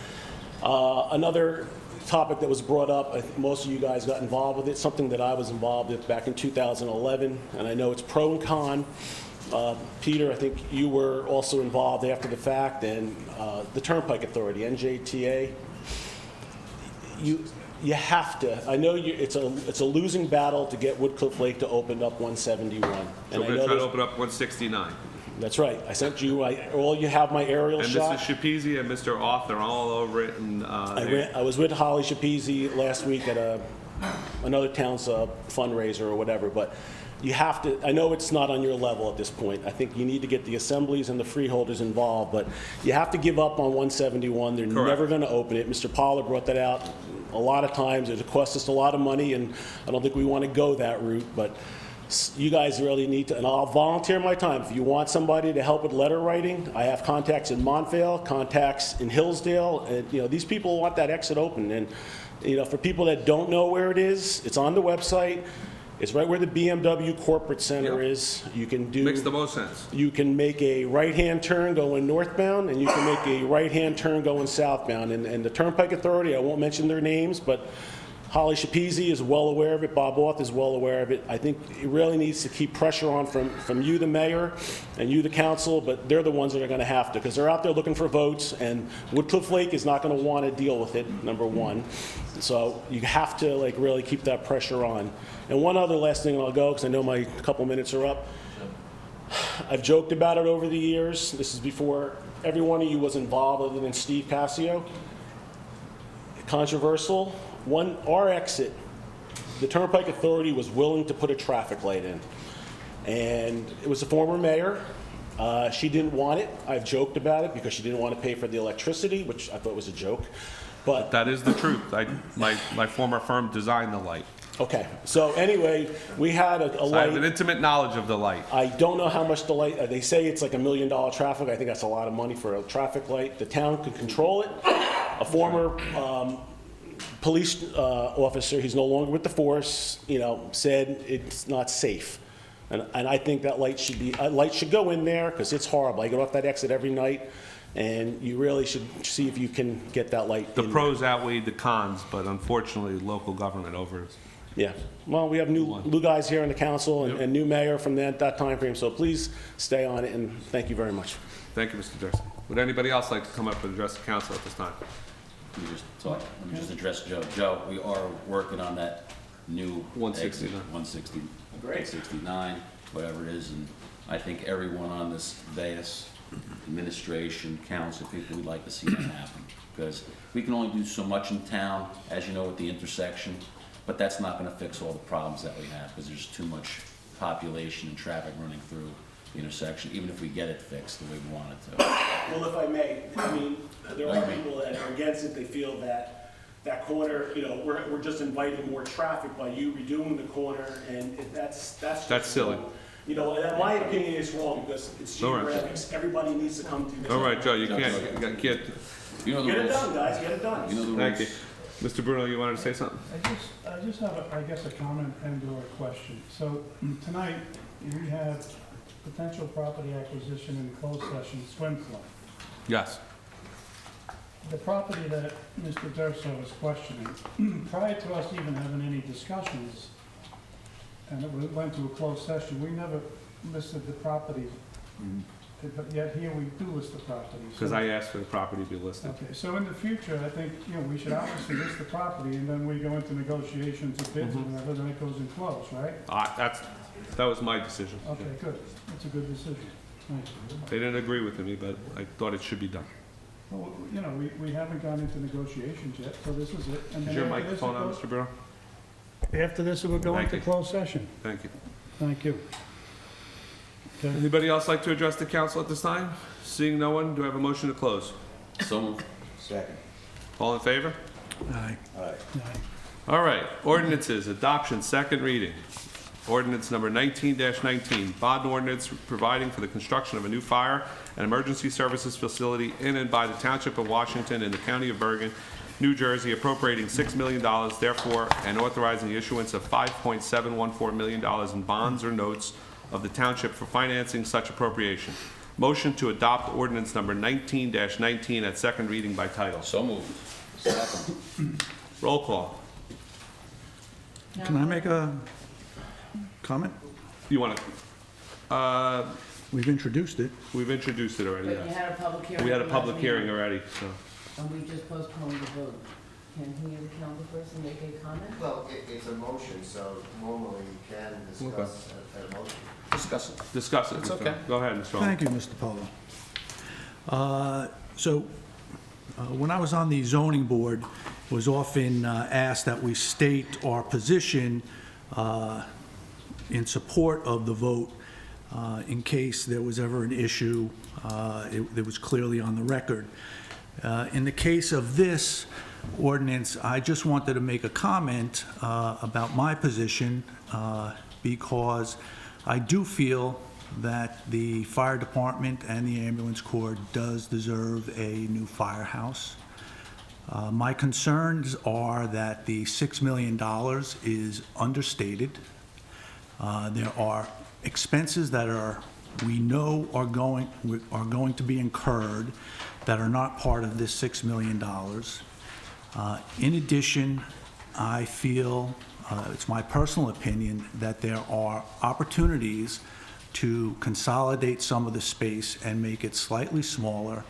another topic that was brought up, I think most of you guys got involved with it, something that I was involved with back in 2011, and I know it's pro and con. Peter, I think you were also involved after the fact, and the Turnpike Authority, NJTA. You have to. I know it's a losing battle to get Woodcliff Lake to open up 171. So we're going to try to open up 169. That's right. I sent you. You have my aerial And shot. Mrs. Shapizi and Mr. Auth are all over it. And I was with Holly Shapizi last week at another town's fundraiser or whatever, but you have to. I know it's not on your level at this point. I think you need to get the assemblies and the freeholders involved, but you have to give up on 171. They're Correct. never going to open it. Mr. Pollard brought that out a lot of times. It costs us a lot of money, and I don't think we want to go that route, but you guys really need to, and I'll volunteer my time. If you want somebody to help with letter writing, I have contacts in Montvale, contacts in Hillsdale, and these people want that exit open. And for people that don't know where it is, it's on the website. It's right where the BMW Corporate Center is. You can do. makes the most sense. You can make a right-hand turn going northbound, and you can make a right-hand turn going southbound. And the Turnpike Authority, I won't mention their names, but Holly Shapizi is well aware of it. Bob Auth is well aware of it. I think it really needs to keep pressure on from you, the mayor, and you, the council, but they're the ones that are going to have to, because they're out there looking for votes, and Woodcliff Lake is not going to want to deal with it, number one. So you have to really keep that pressure on. And one other last thing, and I'll go, because I know my couple minutes are up. I've joked about it over the years. This is before every one of you was involved, other than Steve Passio. Controversial. Our exit, the Turnpike Authority was willing to put a traffic light in. And it was a former mayor. She didn't want it. I've joked about it because she didn't want to pay for the electricity, which I thought was a joke. But That is the truth. My former firm designed the light. okay, so anyway, we had a So I light. have an intimate knowledge of the light. I don't know how much the light, they say it's like $1 million traffic. I think that's a lot of money for a traffic light. The town could control it. A former police officer, he's no longer with the force, said it's not safe. And I think that light should go in there, because it's horrible. I get off that exit every night, and you really should see if you can get that light The in pros outweigh the cons, but unfortunately, local government over. Yeah, well, we have new guys here in the council and new mayor from that time frame, so please stay on it, and thank you very much. Thank you, Mr. Durst. Would anybody else like to come up and address the council at this time? Let me just address Joe. Joe, we are working on that new 169. exit, 169, whatever it is, and I think everyone on this dais, administration, council, people, would like to see that happen, because we can only do so much in town, as you know, with the intersection, but that's not going to fix all the problems that we have, because there's too much population and traffic running through the intersection, even if we get it fixed the way we want it to. Well, if I may, there are people that are against it. They feel that corner, we're just inviting more traffic by you redoing the corner, and that's silly. wrong. In my opinion, it's wrong, because it's All right. geographics. Everybody needs to come to this. All right, Joe, you can't. You know the Get it rules. done, guys, get it done. You know the Thank you. rules. Mr. Bruno, you wanted to say something? I just have, a comment and/or a question. So tonight, we have potential property acquisition in closed session, swim club. Yes. The property that Mr. Durso is questioning, prior to us even having any discussions, and it went to a closed session, we never listed the property. But yet here we do list the property. So- Because I asked for the property to be listed. Okay, so in the future, I think, we should obviously list the property, and then we go into negotiations of bids or whatever, then it goes in close, right? That was my decision. Okay, good. That's a good decision. Thank you. They didn't agree with me, but I thought it should be done. Well, we haven't gone into negotiations yet, so this is it. And Is then your after this, microphone it on, goes- Mr. Burrow? After this, it will go Thank into you. closed session. Thank you. Thank you. Okay. Anybody else like to address the council at this time? Seeing no one, do I have a motion to close? So moved. Second. All in favor? Aye. Aye. Aye. All right, ordinances, adoption, second reading. Ordinance number 19-19, bond ordinance providing for the construction of a new fire and emergency services facility in and by the Township of Washington in the County of Bergen, New Jersey, appropriating $6 million, therefore, and authorizing the issuance of $5.714 million in bonds or notes of the Township for financing such appropriation. Motion to adopt ordinance number 19-19 at second reading by title. So moved. Roll call. Can I make a comment? You want to, We've introduced it. we've introduced it already, But you yes. had a public hearing. We had a last public meeting, hearing already, so. And we just postponed the vote. Can he, the council person, make a comment? Well, it's a motion, so normally you can discuss a motion. Discuss it. Discuss it. It's Mr. okay. Go ahead, Mr. Hall. Thank you, Mr. Polo. When I was on the zoning board, it was often asked that we state our position in support of the vote in case there was ever an issue. It was clearly on the record. In the case of this ordinance, I just wanted to make a comment about my position because I do feel that the fire department and the ambulance corps does deserve a new firehouse. My concerns are that the $6 million is understated. There are expenses that we know are going to be incurred that are not part of this $6 million. In addition, I feel, it's my personal opinion, that there are opportunities to consolidate some of the space and make it slightly smaller,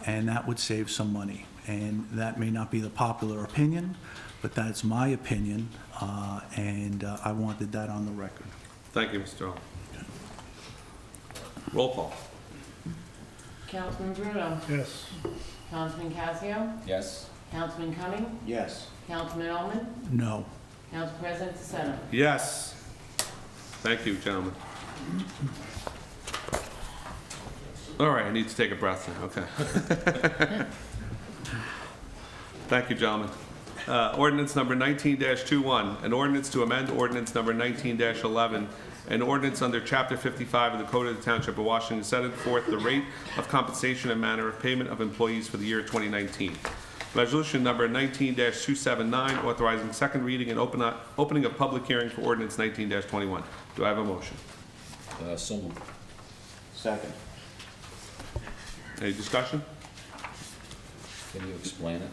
and that would save some money. And that may not be the popular opinion, but that's my opinion, and I wanted that on the record. Thank you, Mr. Hall. Roll call. Councilman Bruno? Yes. Councilman Casio? Yes. Councilman Cumming? Yes. Councilman Ullman? No. Council President DeSena? Yes. Thank you, gentlemen. All right, I need to take a breath now, okay. Thank you, gentlemen. Ordinance number 19-21, an ordinance to amend ordinance number 19-11, an ordinance under Chapter 55 of the Code of the Township of Washington, setting forth the rate of compensation and manner of payment of employees for the year 2019. Resolution number 19-279, authorizing second reading and opening of public hearing for ordinance 19-21. Do I have a motion? So moved. Second. Any discussion? Can you explain it?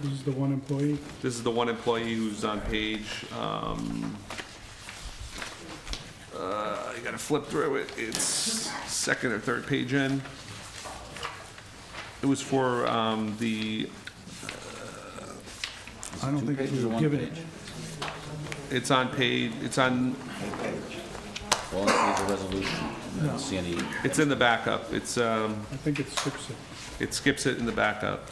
This is the one employee. This is the one employee who's on page, you gotta flip through it. It's second or third page in. It was for the, I don't think pages or we were one given it. page? it's on page, it's on, Well, it's a resolution. I don't see any. it's in the backup. It's, I think it skips it. it skips it in the backup.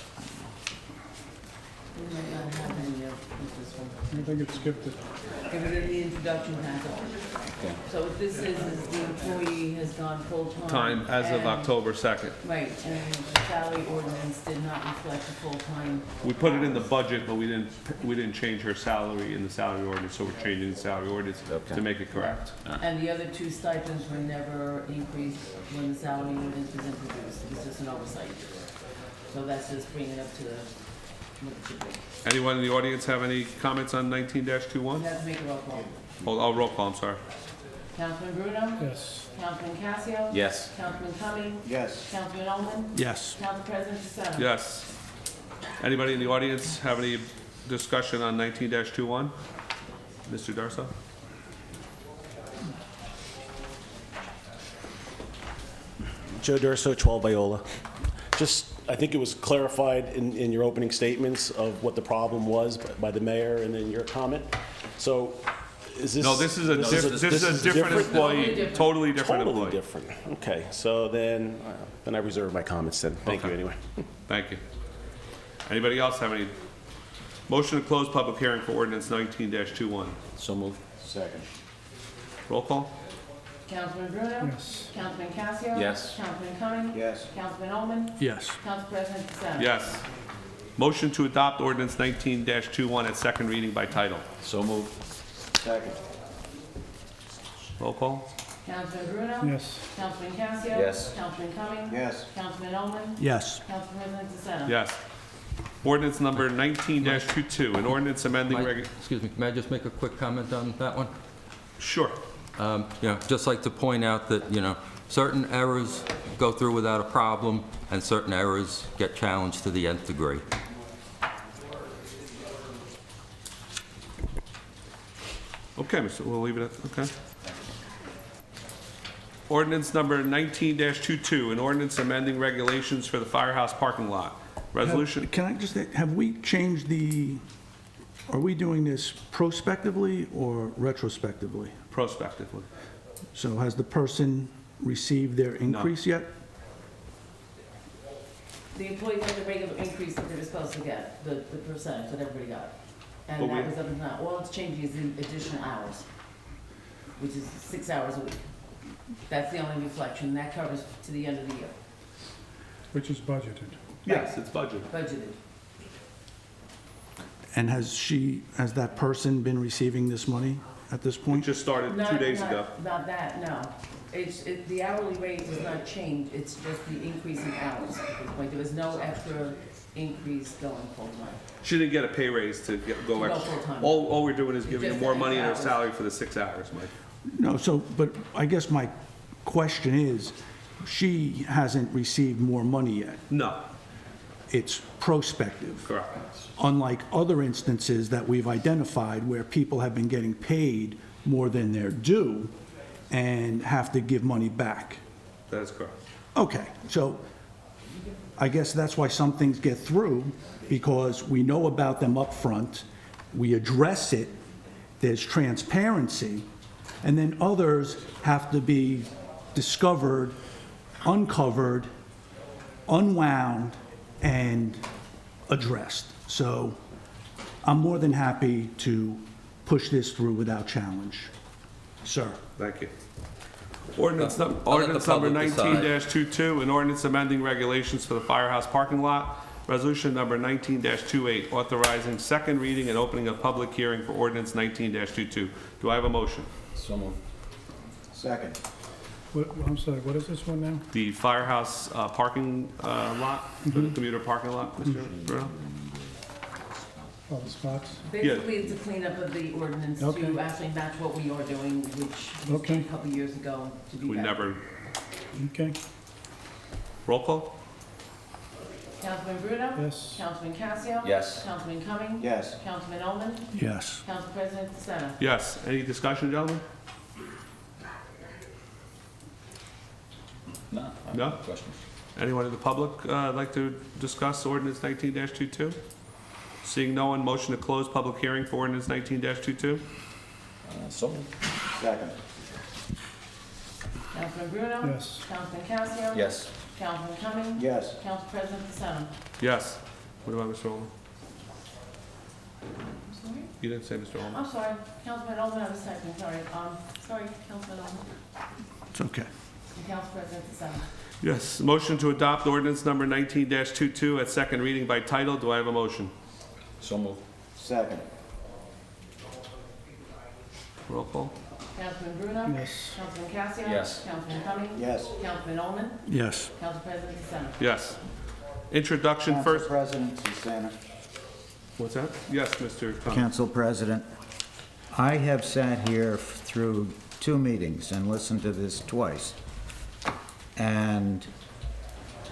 We might not have any with this one. I think it skipped it. Give it in the introduction packet. Okay. So what this is the employee has gone full-time. Time as of and- October 2nd. Right, and the salary ordinance did not reflect the full-time. We put it in the budget, but we didn't change her salary in the salary ordinance, so we're changing the salary ordinance to make it correct. And the other two stipends were never increased when the salary ordinance was introduced. It was just an oversight. So that's just bringing it up to what it should be. Anyone in the audience have any comments on 19-21? You have to make a roll call. Oh, roll call, I'm sorry. Councilman Bruno? Yes. Councilman Casio? Yes. Councilman Cumming? Yes. Councilman Ullman? Yes. Council President DeSena? Yes. Anybody in the audience have any discussion on 19-21? Mr. Darso? Joe Durso, 12 Viola. Just, I think it was clarified in your opening statements of what the problem was by the mayor and then your comment. So is this? No, this is a different employee, totally different Totally employee. different. Okay, so then I reserve my comments then. Thank you Okay. anyway. Thank you. Anybody else have any? Motion to close public hearing for ordinance 19-21. So moved. Second. Roll call? Councilman Bruno? Yes. Councilman Casio? Yes. Councilman Cumming? Yes. Councilman Ullman? Yes. Council President DeSantis? Yes. Motion to adopt ordinance 19-21 at second reading by title. So moved. Second. Roll call? Councilman Bruno? Yes. Councilman Casio? Yes. Councilman Cumming? Yes. Councilman Ullman? Yes. Council President DeSantis? Yes. Ordinance number 19-22, an ordinance amending Excuse me, may I just make a quick comment on that one? Sure. Just like to point out that, certain errors go through without a problem, and certain errors get challenged to the nth degree. Okay, we'll leave it at, okay. Ordinance number 19-22, an ordinance amending regulations for the firehouse parking lot. Resolution, Can I just, have we changed are we doing this prospectively or retrospectively? prospectively. So has the person received their increase yet? The employees got the regular increase that they were supposed to get, the percentage that everybody got. But And we- that was up and down. All it's changing is the additional hours, which is 6 hours a week. That's the only reflection. That covers to the end of the year, Which is budgeted. Yes, it's budgeted. budgeted. And has that person been receiving this money at this We point? just started 2 Not- days not- ago. Not that, no. The hourly rate does not change, it's just the increase in hours. Like, there was no extra increase going full-time. She didn't get a pay raise to go Go extra. full-time. All we're doing is giving her Just more the money in her hours. salary for the 6 hours, Mike. No, but I guess my question is, she hasn't received more money yet. No, It's prospective. correct. Unlike other instances that we've identified where people have been getting paid more than they're due and have to give money back. That is correct. Okay, so I guess that's why some things get through, because we know about them up front, we address it, there's transparency, and then others have to be discovered, uncovered, unwound, and addressed. So I'm more than happy to push this through without challenge. Sir. Thank you. Ordinance I'll let the number public decide. 19-22, an ordinance amending regulations for the firehouse parking lot. Resolution number 19-28, authorizing second reading and opening a public hearing for ordinance 19-22. Do I have a motion? So moved. Second. I'm sorry, what is this one now? The firehouse parking lot, the commuter parking lot, Mr. Bruno? All the spots? Basically, it's a cleanup of the ordinance Okay. to actually match what we are doing, which was Okay. done a couple years ago to be We better. never, Okay, roll call? Councilman Bruno? yes. Councilman Casio? Yes. Councilman Cumming? Yes. Councilman Ullman? Yes. Council President DeSantis? Yes. Any discussion, gentlemen? No? Questions? Anyone in the public like to discuss ordinance 19-22? Seeing no one, motion to close public hearing for ordinance 19-22? So moved. Second. Councilman Bruno? Yes. Councilman Casio? Yes. Councilman Cumming? Yes. Council President DeSantis? Yes. What about Mr. Ullman? I'm sorry? You didn't say Mr. Ullman. I'm sorry, Councilman Ullman, I was second, sorry. Sorry, Councilman Ullman. It's okay. And Council President DeSantis? Yes. Motion to adopt ordinance number 19-22 at second reading by title. Do I have a motion? So moved. Second. Roll call? Councilman Bruno? Yes. Councilman Casio? Yes. Councilman Cumming? Yes. Councilman Ullman? Yes. Council President DeSantis? Yes. Introduction Council first. President Susanna. What's that? Yes, Mr. Cummings. Council President, I have sat here through 2 meetings and listened to this twice. And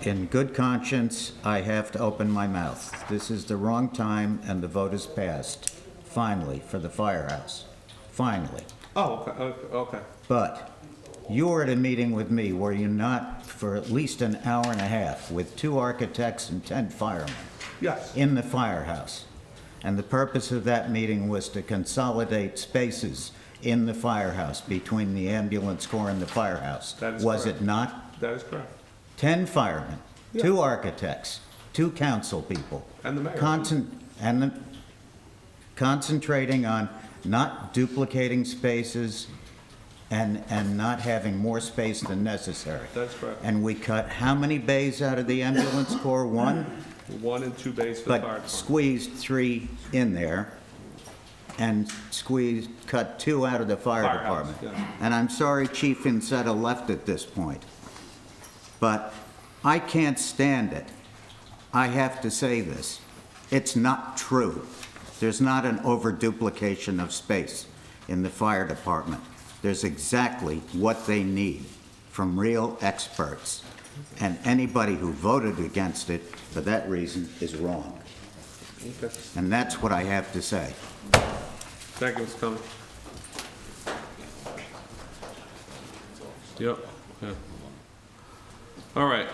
in good conscience, I have to open my mouth. This is the wrong time, and the vote is passed, finally, for the firehouse. Finally. Oh, okay, okay. But You were at a meeting with me, were you not, for at least an hour and a half, with 2 architects and 10 firemen Yes. in the firehouse? And the purpose of that meeting was to consolidate spaces in the firehouse between the ambulance corps and the firehouse. That is Was correct. it not? That is correct. 10 firemen, 2 architects, 2 council people. And the mayor. Concentrating on not duplicating spaces and not having more space than necessary. That's correct. And we cut how many bays out of the ambulance corps? 1? 1 and 2 bays for the fire But department. squeezed 3 in there and cut 2 out of the fire Firehouse, department. yeah. And I'm sorry Chief Incetta left at this point, but I can't stand it. I have to say this. It's not true. There's not an overduplication of space in the fire department. There's exactly what they need from real experts. And anybody who voted against it for that reason is wrong. Okay. And that's what I have to say. Thank you, Mr. Cummings. Yep, yeah. All right.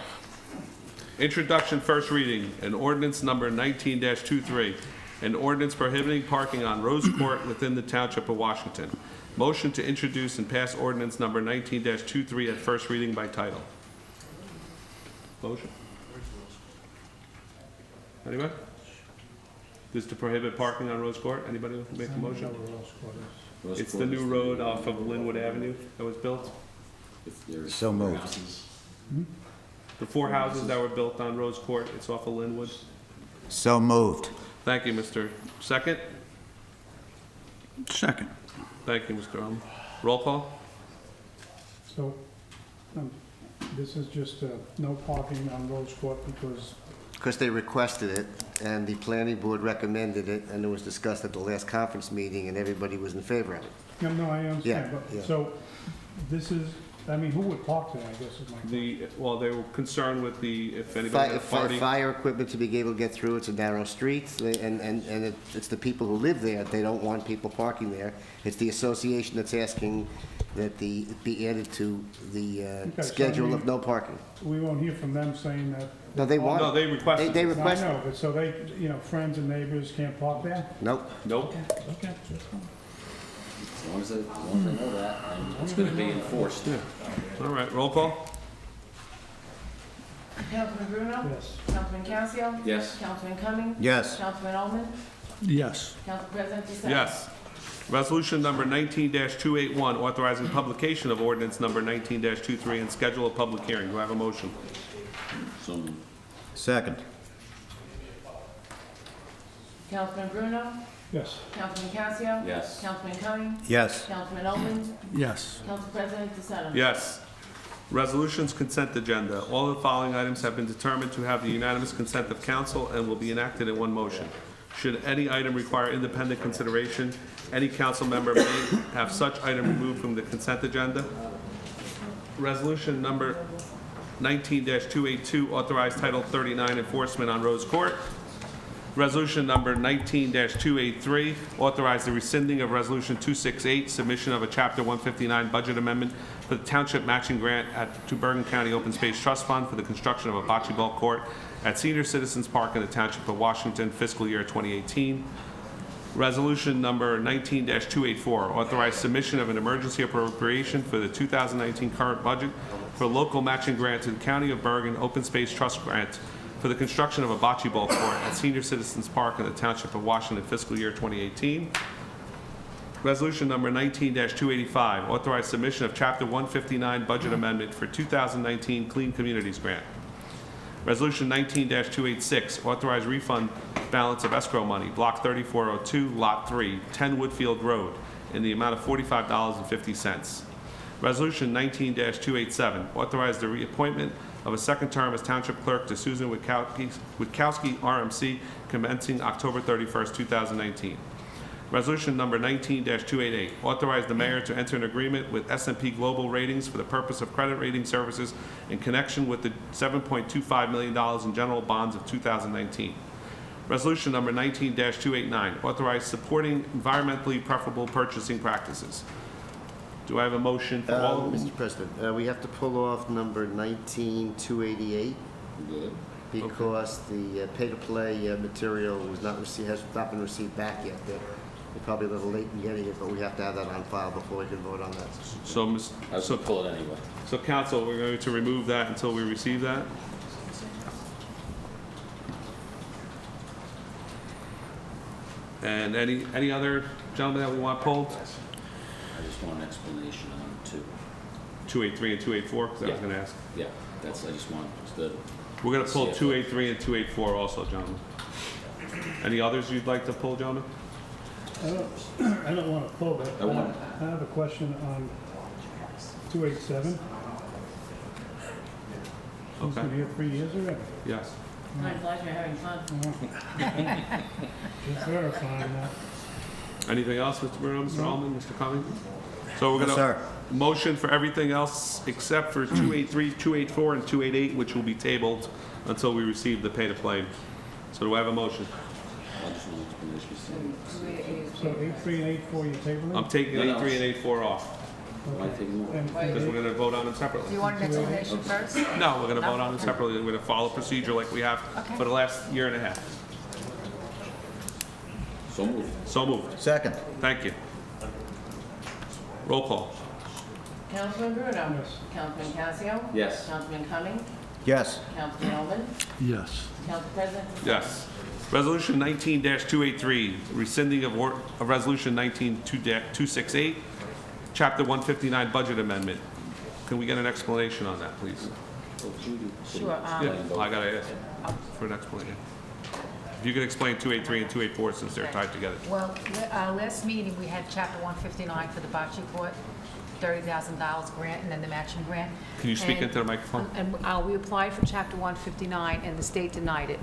Introduction, first reading, an ordinance number 19-23, an ordinance prohibiting parking on Rose Court within the Township of Washington. Motion to introduce and pass ordinance number 19-23 at first reading by title. Motion. Anybody? This is to prohibit parking on Rose Court. Anybody want to make a motion? It's the new road off of Linwood Avenue that was built. So moved. The 4 houses that were built on Rose Court, it's off of Linwood. So moved. Thank you, Mr. Second. Second. Thank you, Mr. Roll call? So, this is just no parking on Rose Court Because they requested it, and the planning board recommended it, and it was discussed at the last conference meeting, and everybody was in favor of it. No, I understand, Yeah, but, yeah. so, this is, I mean, who would park there, I guess is my question. Well, they were concerned with if anybody had a party. Fire equipment to be able to get through, it's a narrow street, and it's the people who live there, they don't want people parking there. It's the association that's asking that be added to the so schedule I of mean- no parking. We won't hear from them saying that. No, they want. No, they requested. They I requested. know, but so they, friends and neighbors can't park there? Nope. Nope. Okay, that's fine. As long as they know that, and it's gonna be enforced. All right, roll call? Councilman Bruno? Yes. Councilman Casio? Yes. Councilman Cummings? Yes. Councilman Ullman? Yes. Council President DeSantis? Yes. Resolution number 19-281, authorizing publication of ordinance number 19-23 and schedule a public hearing. Do I have a motion? So, Second. Councilman Bruno? Yes. Councilman Casio? Yes. Councilman Cummings? Yes. Councilman Ullman? Yes. Council President DeSantis? Yes. Resolutions consent agenda. All of the following items have been determined to have the unanimous consent of council and will be enacted in one motion. Should any item require independent consideration, any council member may have such item removed from the consent agenda. Resolution number 19-282, authorized Title 39 enforcement on Rose Court. Resolution number 19-283, authorize the rescinding of Resolution 268, submission of a Chapter 159 budget amendment for the Township matching grant to Bergen County Open Space Trust Fund for the construction of a bocce ball court at Senior Citizens Park in the Township of Washington, fiscal year 2018. Resolution number 19-284, authorize submission of an emergency appropriation for the 2019 current budget for local matching grant to the County of Bergen Open Space Trust Grant for the construction of a bocce ball court at Senior Citizens Park in the Township of Washington, fiscal year 2018. Resolution number 19-285, authorize submission of Chapter 159 budget amendment for 2019 Clean Communities Grant. Resolution 19-286, authorize refund balance of escrow money, Block 3402, Lot 3, 10 Woodfield Road, in the amount of $45.50. Resolution 19-287, authorize the reappointment of a second term as Township Clerk to Susan Witkowski, RMC, commencing October 31st, 2019. Resolution number 19-288, authorize the mayor to enter an agreement with S&P Global Ratings for the purpose of credit rating services in connection with the $7.25 million in general bonds of 2019. Resolution number 19-289, authorize supporting environmentally preferable purchasing practices. Do I have a motion for all of them? Mr. President, we have to pull off number 19288 because the pay-to-play material was not received, has not been received back yet. They're probably a little late in getting it, but we have to have that on file before we can vote on that. So, I was going to pull it anyway. so council, we're going to remove that until we receive that? And any other gentlemen that we want pulled? I just want an explanation on 2. 283 and 284, because I was Yeah. going to ask. Yeah, I just want the... We're going to pull Yeah. 283 and 284 also, gentlemen. Any others you'd like to pull, gentlemen? I don't want to pull that. I have a question on 287. He's Okay. been here 3 years already. Yes. I'm glad you're having fun. Just verifying that. Anything else, Mr. Bruno, Mr. Allman, Mr. Cummings? So we're Yes, going sir. to motion for everything else except for 283, 284, and 288, which will be tabled until we receive the pay-to-play. So do I have a motion? I just want an explanation. So 83 and 84, you're tabling? I'm taking No, no. 83 and 84 off, Why take more? And because we're going to vote on them Do separately. you want an explanation first? No, we're going to vote on them separately. We're going to follow procedure like we have for the last year and a half. So moved. So moved. Second. Thank you. Roll call. Councilman Bruno? Yes. Councilman Casio? Yes. Councilman Cummings? Yes. Councilman Ullman? Yes. Council President? Yes. Resolution 19-283, rescinding of Resolution 19-268, Chapter 159 Budget Amendment. Can we get an explanation on that, please? Sure. Yeah, I gotta ask for an explanation. If you could explain 283 and 284 since they're tied together. Well, last meeting, we had Chapter 159 for the bocce court, $30,000 grant, and then the matching grant. Can you speak And- into the microphone? And we applied for Chapter 159, and the state denied it.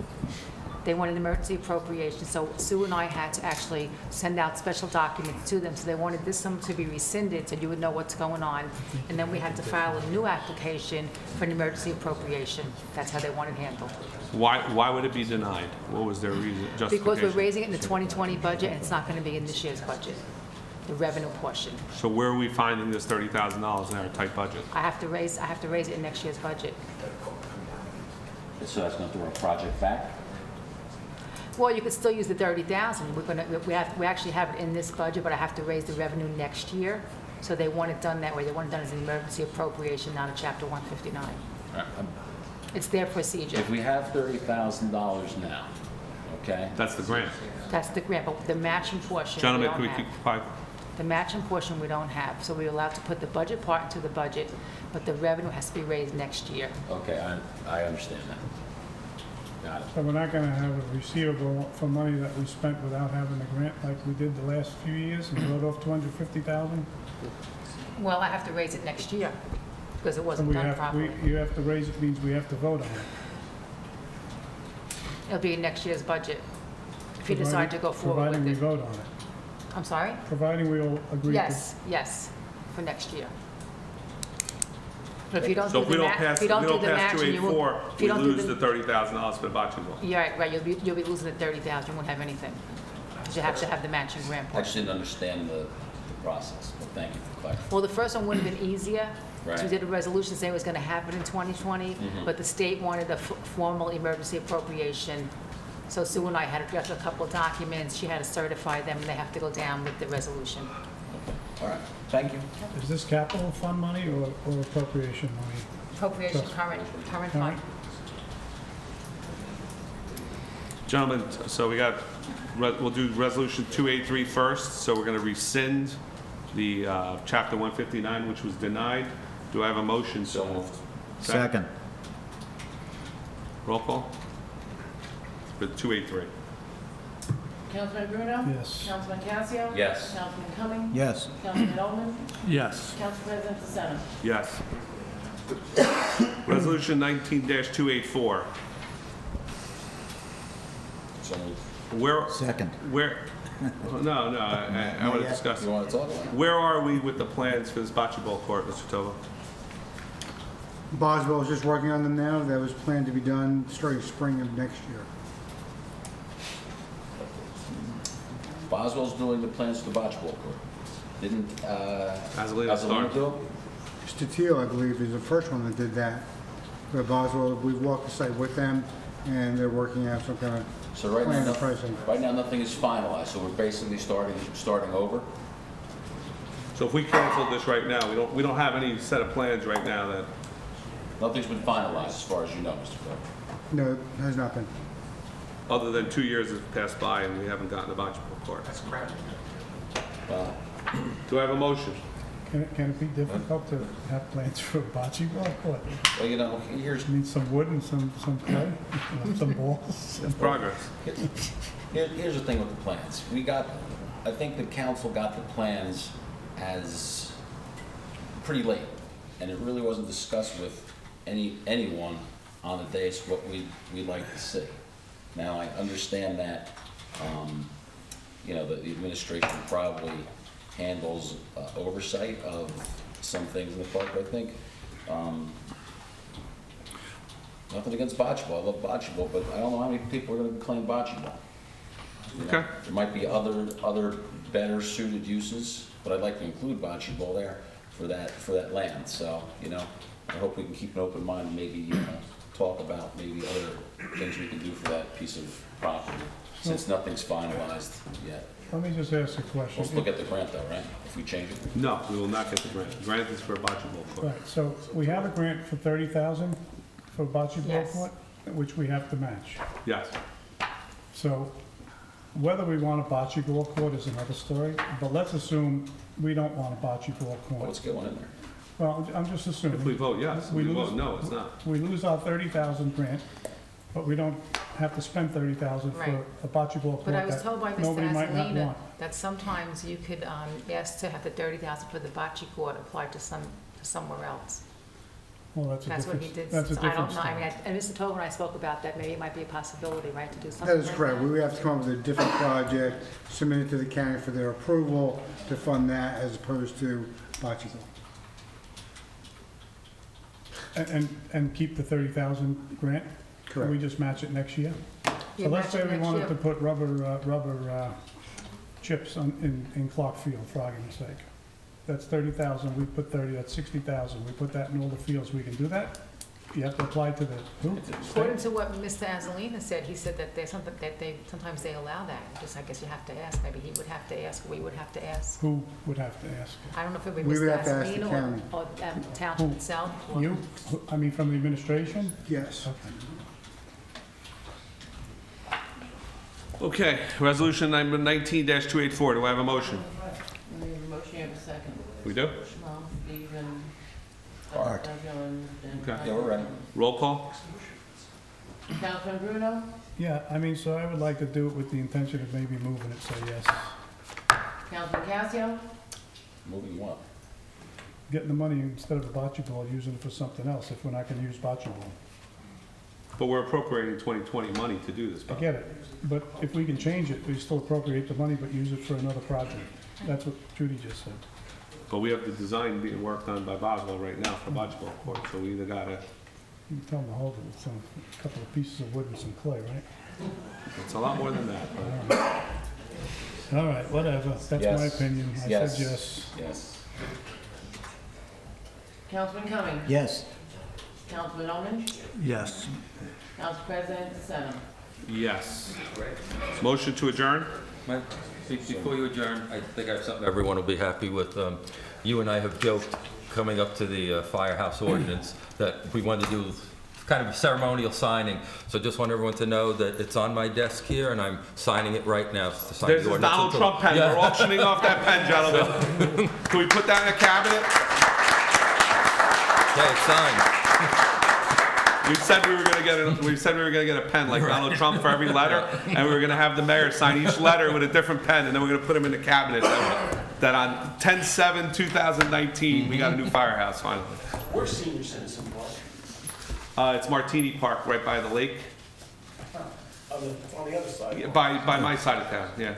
They wanted emergency appropriation, so Sue and I had to actually send out special documents to them. So they wanted this sum to be rescinded, so you would know what's going on. And then we had to file a new application for an emergency appropriation. That's how they wanted it handled. Why would it be denied? What was their reason, justification? Because we're raising it in the 2020 budget, and it's not going to be in this year's budget, the revenue portion. So where are we finding this $30,000 in our tight budget? I have to raise it in next year's budget. So that's going to throw a project back? Well, you could still use the 30,000. We actually have it in this budget, but I have to raise the revenue next year. So they want it done that way. They want it done as an emergency appropriation, not a Chapter 159. It's their procedure. If we have $30,000 now, okay? That's the grant. That's the grant, but the matching portion we Gentlemen, don't can we have. keep quiet? The matching portion we don't have, so we're allowed to put the budget part into the budget, but the revenue has to be raised next year. Okay, I understand that. Got it. So we're not going to have a receivable for money that we spent without having the grant like we did the last few years and wrote off $250,000? Well, I have to raise it next year, because it So wasn't done properly. you have to raise it means we have to vote on it. It'll be in next year's budget, if you decide to go forward Providing we with it. vote on it. I'm sorry? Providing we all agree to. Yes, for next year. But if you don't So do if we the don't match, pass, if you don't do the pass matching, you won't. 284, if we you don't do lose the $30,000 for the bocce ball. Yeah, right, you'll be losing the 30,000, you won't have anything. Because you have to have the matching grant I portion. just didn't understand the process, but thank you for clarifying. Well, the first one would have been easier. Right. So we did a resolution saying it was gonna happen in 2020, but the state wanted a formal emergency appropriation. So Sue and I had to draft a couple of documents, she had to certify them, and they have to go down with the resolution. All right, thank you. Is this capital fund money or appropriation money? Appropriation, Trust. current fund. Gentlemen, so we'll do Resolution 283 first, so we're going to rescind the Chapter 159, which was denied. Do I have a motion? So moved. Second. Roll call? For 283. Councilman Bruno? Yes. Councilman Casio? Yes. Councilman Cummings? Yes. Councilman Ullman? Yes. Council President DeSena? Yes. Resolution 19-284. So moved. Where, Second. no, I want to discuss. You want to talk about it? Where are we with the plans for this bocce ball court, Mr. Tova? Boswell is just working on them now. That was planned to be done starting spring of next year. Boswell's doing the plans for the bocce ball court. Didn't, Azalea started. do it? Mr. Teal, I believe, is the first one that did that. But Boswell, we've walked the site with them, and they're working out some kind of So right plan now, of pricing. right now, nothing is finalized, so we're basically starting over. So if we cancel this right now, we don't have any set of plans right now that, Nothing's been finalized, as far as you know, Mr. Clerk. No, it has not been. other than 2 years have passed by and we haven't gotten a bocce ball court. That's correct. Do I have a motion? Can it be difficult to have plans for a bocce ball court? Well, you know, here's, Need some wood and some clay, some balls. It's progress. here's the thing with the plans. I think the council got the plans as pretty late, and it really wasn't discussed with anyone on the dais what we'd like to see. Now, I understand that, you know, the administration probably handles oversight of some things in the park, I think. Nothing against bocce ball, I love bocce ball, but I don't know how many people are gonna be playing bocce ball. You know, Okay. There might be other better suited uses, but I'd like to include bocce ball there for that land, so, you know, I hope we can keep an open mind and maybe, talk about maybe other things we can do for that piece of property, since nothing's finalized yet. Let me just ask a question. Let's look at the grant though, right? If we change it. No, we will not get the grant. The grant is for a bocce ball court. Right, so we have a grant for 30,000 for bocce ball Yes. court, which we have to match. Yes. So whether we want a bocce ball court is another story, but let's assume we don't want a bocce ball Oh, court. let's get one in there. Well, I'm just assuming. If we vote yes, if we vote no, it's not. We lose our 30,000 grant, but we don't have to spend 30,000 for Right. a bocce ball court But I was that told by Mr. nobody might not Azzalina want. that sometimes you could ask to have the 30,000 for the bocce court applied to somewhere else. Well, that's a That's what he different, did. that's a So I different don't know, I mean, story. and Mr. Tobin and I spoke about that, maybe it might be a possibility, right, to do something That is like correct. We have to come up with a different project, submit it to the county for their approval to fund that as opposed to bocce ball. And keep the 30,000 grant? Correct. And we just match it next year? Yeah, So let's match say it we next wanted year. to put rubber chips in Clark Field, for argument's sake. That's 30,000, we put 30, that's 60,000. We put that in all the fields, we can do that? You have to apply to the, who? According to what Mr. Azzalina said, he said that there's something, that sometimes they allow that. Just, I guess you have to ask, maybe he would have to ask, we would have to ask. Who would have to ask? I don't know if it would be We would Mr. have to ask the Azzalina county. or Township Who? itself. or- You? I mean, from the administration? Yes. Okay. Okay, resolution number 19-284. Do I have a motion? We have a motion, you have a second. We do? Steve and. Art. Okay. Yeah, we're ready. Roll call? Councilman Bruno? Yeah, I mean, so I would like to do it with the intention of maybe moving it, so yes. Councilman Casio? Moving what? Getting the money instead of a bocce ball, using it for something else, if we're not gonna use bocce ball. But we're appropriating 2020 money to do this. I get it, but if we can change it, we still appropriate the money, but use it for another project. That's what Judy just said. But we have the design being worked on by Boswell right now for bocce ball court, so we either gotta, You can tell them to hold it with some, a couple of pieces of wood and some clay, right? it's a lot more than that. but- All right, whatever, that's my Yes. opinion. I said yes. Yes. Councilman Cummings? Yes. Councilman Omen? Yes. Council President DeSena? Yes. Motion to adjourn? Before you adjourn, I think I have something everyone will be happy with. You and I have joked, coming up to the firehouse ordinance, that we wanted to do kind of a ceremonial signing. So just want everyone to know that it's on my desk here, and I'm signing it right now. To sign There's the this ordinance Donald until- Trump pen. Yeah. We're auctioning off that pen, gentlemen. Can we put that in a cabinet? Okay, it's signed. We said we were gonna get a pen like Donald Trump for every letter, and we were gonna have the mayor sign each letter with a different pen, and then we're gonna put them in the cabinet. That on 10/7/2019, we got a new firehouse finally. Where's Senior Citizen Park? It's Martini Park, right by the lake, On the other side. Yeah, by my side of town. Yeah,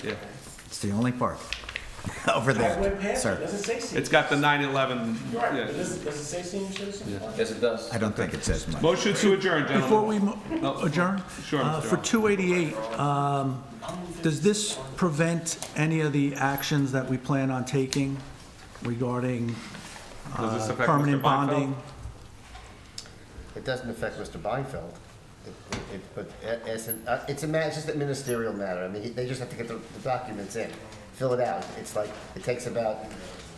yeah. It's the only park over there, sir. Does it say senior? It's got the 9/11. You're right, Yeah. but does it say Senior Citizen Park? Yes, it does. I don't think it says much. Motion to adjourn, Before gentlemen. we adjourn? Sure, Mr. For Ross. 288, does this prevent any of the actions that we plan on taking regarding Does this affect Mr. permanent Beinfeld? bonding? It doesn't affect Mr. Beinfeld, but it's just a ministerial matter. I mean, they just have to get the documents in, fill it out. It's like, it takes about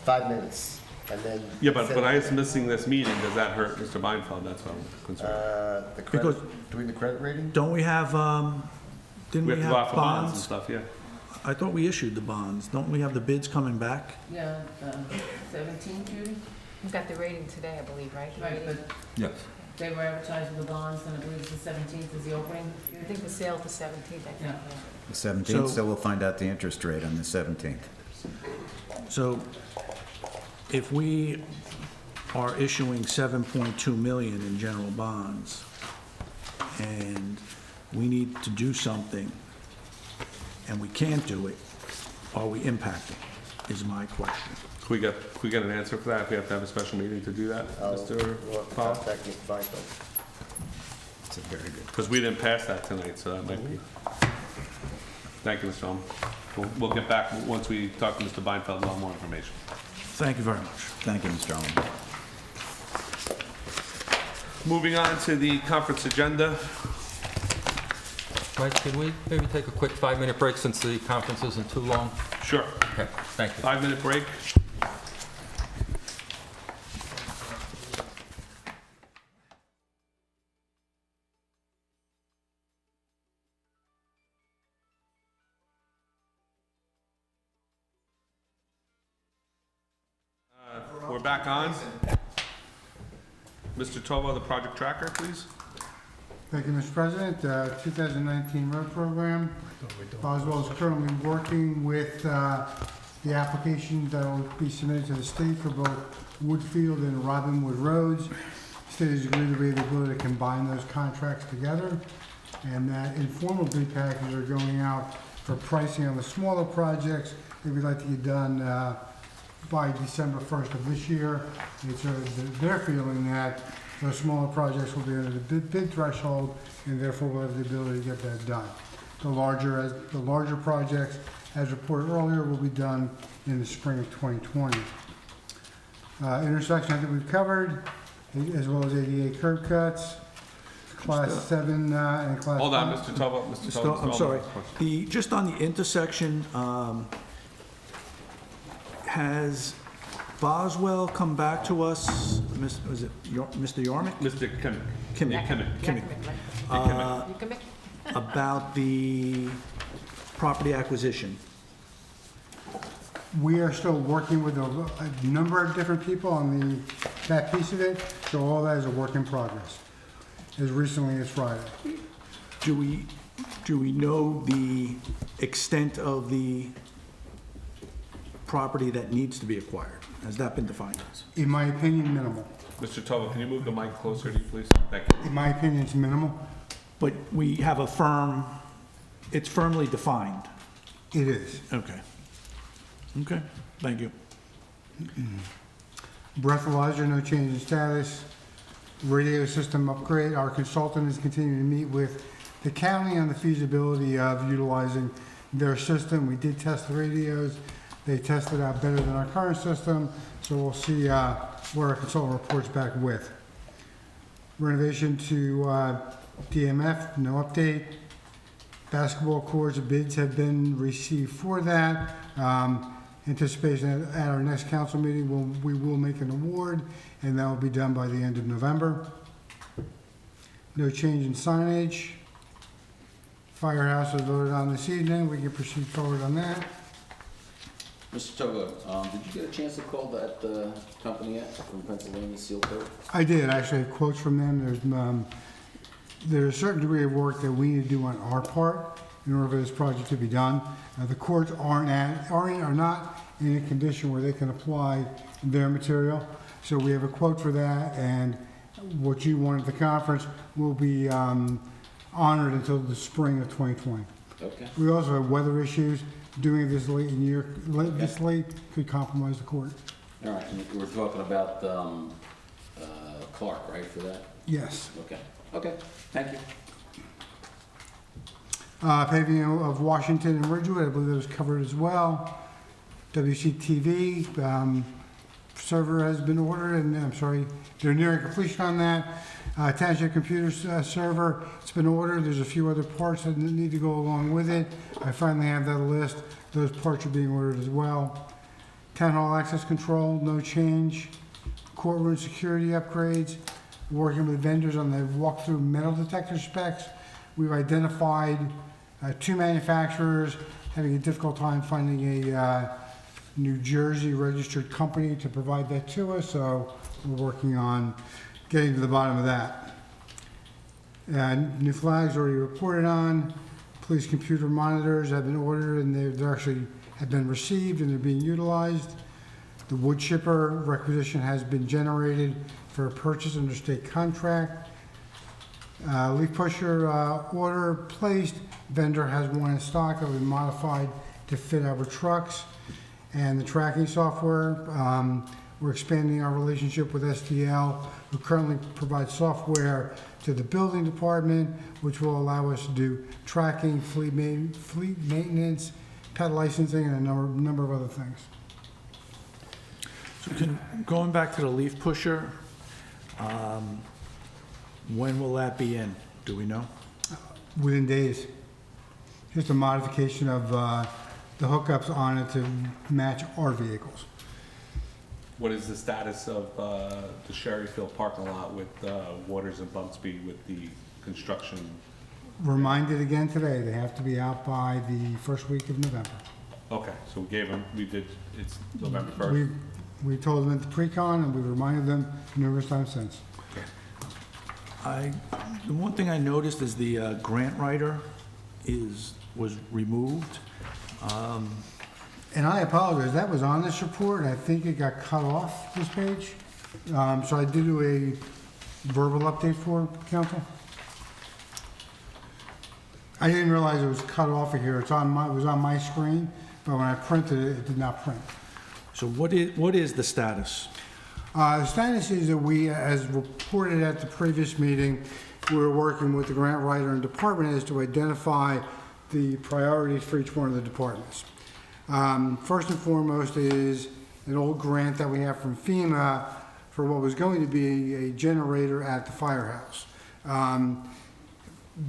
5 minutes, and then... Yeah, but I was missing this meeting. Does that hurt Mr. Beinfeld? That's what I'm concerned. The credit, doing the credit rating? Don't we have, didn't We we have to go out have for bonds and bonds? stuff, yeah. I thought we issued the bonds. Don't we have the bids coming back? Yeah, 17, Judy? We got the rating today, I believe, right? The Right, rating. but Yes. they were advertising the bonds, and I believe it's the 17th is the opening. I think the sale's the 17th, I think. Yeah. The 17th, So- so we'll find out the interest rate on the 17th. So if we are issuing 7.2 million in general bonds, and we need to do something, and we can't do it, are we impacting, is my question. Can we get an answer for that if we have to have a special meeting to do that, Mr. We'll Powell? contact Mr. Beinfeld. It's a very good. Because we didn't pass that tonight, so that might be. Thank you, Mr. Ullman. We'll get back once we talk to Mr. Beinfeld and want more information. Thank you very much. Thank you, Mr. Ullman. Moving on to the conference agenda. Mike, can we maybe take a quick 5-minute break since the conference isn't too long? Sure. Okay, thank you. 5-minute break. We're back on. Mr. Tovo, the project tracker, please. Thank you, Mr. President. 2019 road program. Boswell is currently working with the application that will be submitted to the state for both Woodfield and Robinwood roads. The state has agreed to be the ability to combine those contracts together, and that informal bid packages are going out for pricing on the smaller projects that we'd like to get done by December 1st of this year. It's their feeling that those smaller projects will be under the bid threshold, and therefore will have the ability to get that done. The larger projects, as reported earlier, will be done in the spring of 2020. Intersections that we've covered, as well as ADA curb cuts, Class 7 and Class 5. Hold on, Mr. Tovo. Mr. Tovo. I'm sorry. Just on the intersection, has Boswell come back to us, was it Mr. Yarmick? Mr. Kimmick. Kimmick. You can make, About the property acquisition. We are still working with a number of different people on that piece of it, so all that is a work in progress, as recently as Friday. Do we know the extent of the property that needs to be acquired? Has that been defined as? In my opinion, minimal. Mr. Tovo, can you move the mic closer to you, please? Thank you. In my opinion, it's minimal. But we have it's firmly defined. It is. Okay. Okay, thank you. Breathalyzer, no change in status. Radio system upgrade, our consultant is continuing to meet with the county on the feasibility of utilizing their system. We did test the radios. They tested out better than our current system, so we'll see where our consultant reports back with. Renovation to DMF, no update. Basketball courts, bids have been received for that. Anticipation at our next council meeting, we will make an award, and that will be done by the end of November. No change in signage. Firehouse was voted on this evening. We can proceed forward on that. Mr. Togo, did you get a chance to call that company yet from Pennsylvania, Seal Coat? I did. I actually have quotes from them. There's a certain degree of work that we need to do on our part in order for this project to be done. The courts are not in a condition where they can apply their material. So we have a quote for that, and what you want at the conference will be honored until the spring of 2020. Okay. We also have weather issues. Doing it this late in the year, this late could compromise the court. All right, and we're talking about Clark, right, for that? Yes. Okay, okay, thank you. Paving of Washington and Ridgewood, I believe that was covered as well. WCTV, server has been ordered, and I'm sorry, they're nearing completion on that. Township computer server, it's been ordered. There's a few other parts that need to go along with it. I finally have that list. Those parts are being ordered as well. Town hall access control, no change. Courtroom security upgrades, working with vendors on the walkthrough metal detector specs. We've identified 2 manufacturers having a difficult time finding a New Jersey registered company to provide that to us, so we're working on getting to the bottom of that. New flags already reported on. Police computer monitors have been ordered, and they're actually have been received and they're being utilized. The wood chipper requisition has been generated for a purchase under state contract. Leaf pusher order placed. Vendor has one in stock that will be modified to fit our trucks. And the tracking software, we're expanding our relationship with SDL, who currently provides software to the building department, which will allow us to do tracking, fleet maintenance, pet licensing, and a number of other things. So going back to the leaf pusher, when will that be in? Do we know? Within days. Just a modification of the hookups on it to match our vehicles. What is the status of the Sherryfield parking lot with Waters and Bumsby with the construction? Reminded again today, they have to be out by the first week of November. Okay, so we gave them, it's November 1st. We told them at the pre-con, and we reminded them numerous times since. The one thing I noticed is the grant writer was removed. And I apologize, that was on this report, I think it got cut off this page. So I did do a verbal update for council. I didn't realize it was cut off of here, it was on my screen, but when I printed it, it did not print. So what is the status? The status is that we, as reported at the previous meeting, we're working with the grant writer and department heads to identify the priorities for each one of the departments. First and foremost is an old grant that we have from FEMA for what was going to be a generator at the firehouse.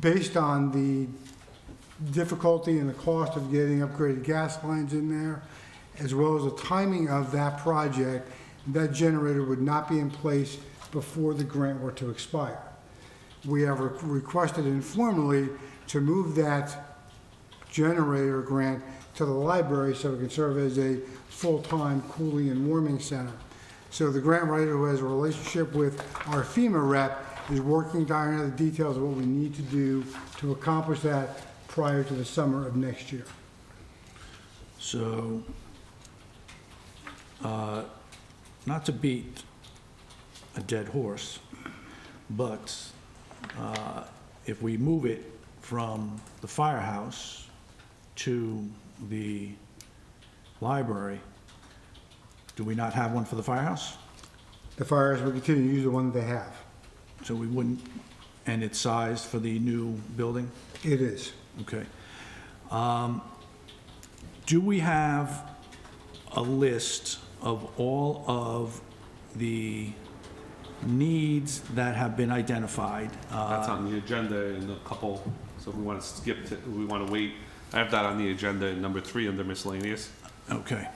Based on the difficulty and the cost of getting upgraded gas lines in there, as well as the timing of that project, that generator would not be in place before the grant were to expire. We have requested informally to move that generator grant to the library so it can serve as a full-time cooling and warming center. So the grant writer, who has a relationship with our FEMA rep, is working to iron out the details of what we need to do to accomplish that prior to the summer of next year. So, not to beat a dead horse, but if we move it from the firehouse to the library, do we not have one for the firehouse? The firehouse will continue to use the one that they have. So we wouldn't, and it's sized for the new building? It is. Okay. Do we have a list of all of the needs that have been identified? That's on the agenda in a couple, so if we want to skip to, we want to wait. I have that on the agenda in number 3 under miscellaneous. Okay.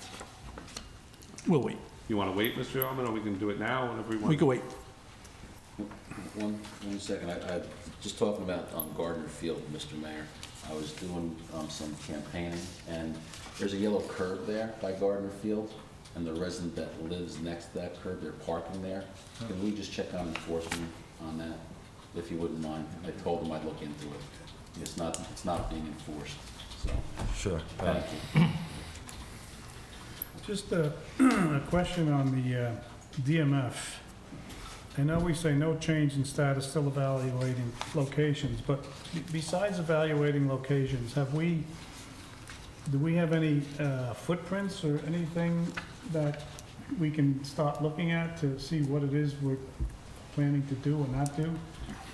We'll wait. You want to wait, Mr. Yeoman, or we can do it now, whenever we want? We can wait. One second, I just talking about Gardner Field, Mr. Mayor. I was doing some campaigning, and there's a yellow curb there by Gardner Field, and the resident that lives next to that curb, they're parking there. Can we just check on enforcement on that, if you wouldn't mind? I told them I'd look into it. It's not being enforced, so. Sure. Thank you. Just a question on the DMF. I know we say no change in status, still evaluating locations, but besides evaluating locations, do we have any footprints or anything that we can start looking at to see what it is we're planning to do or not do?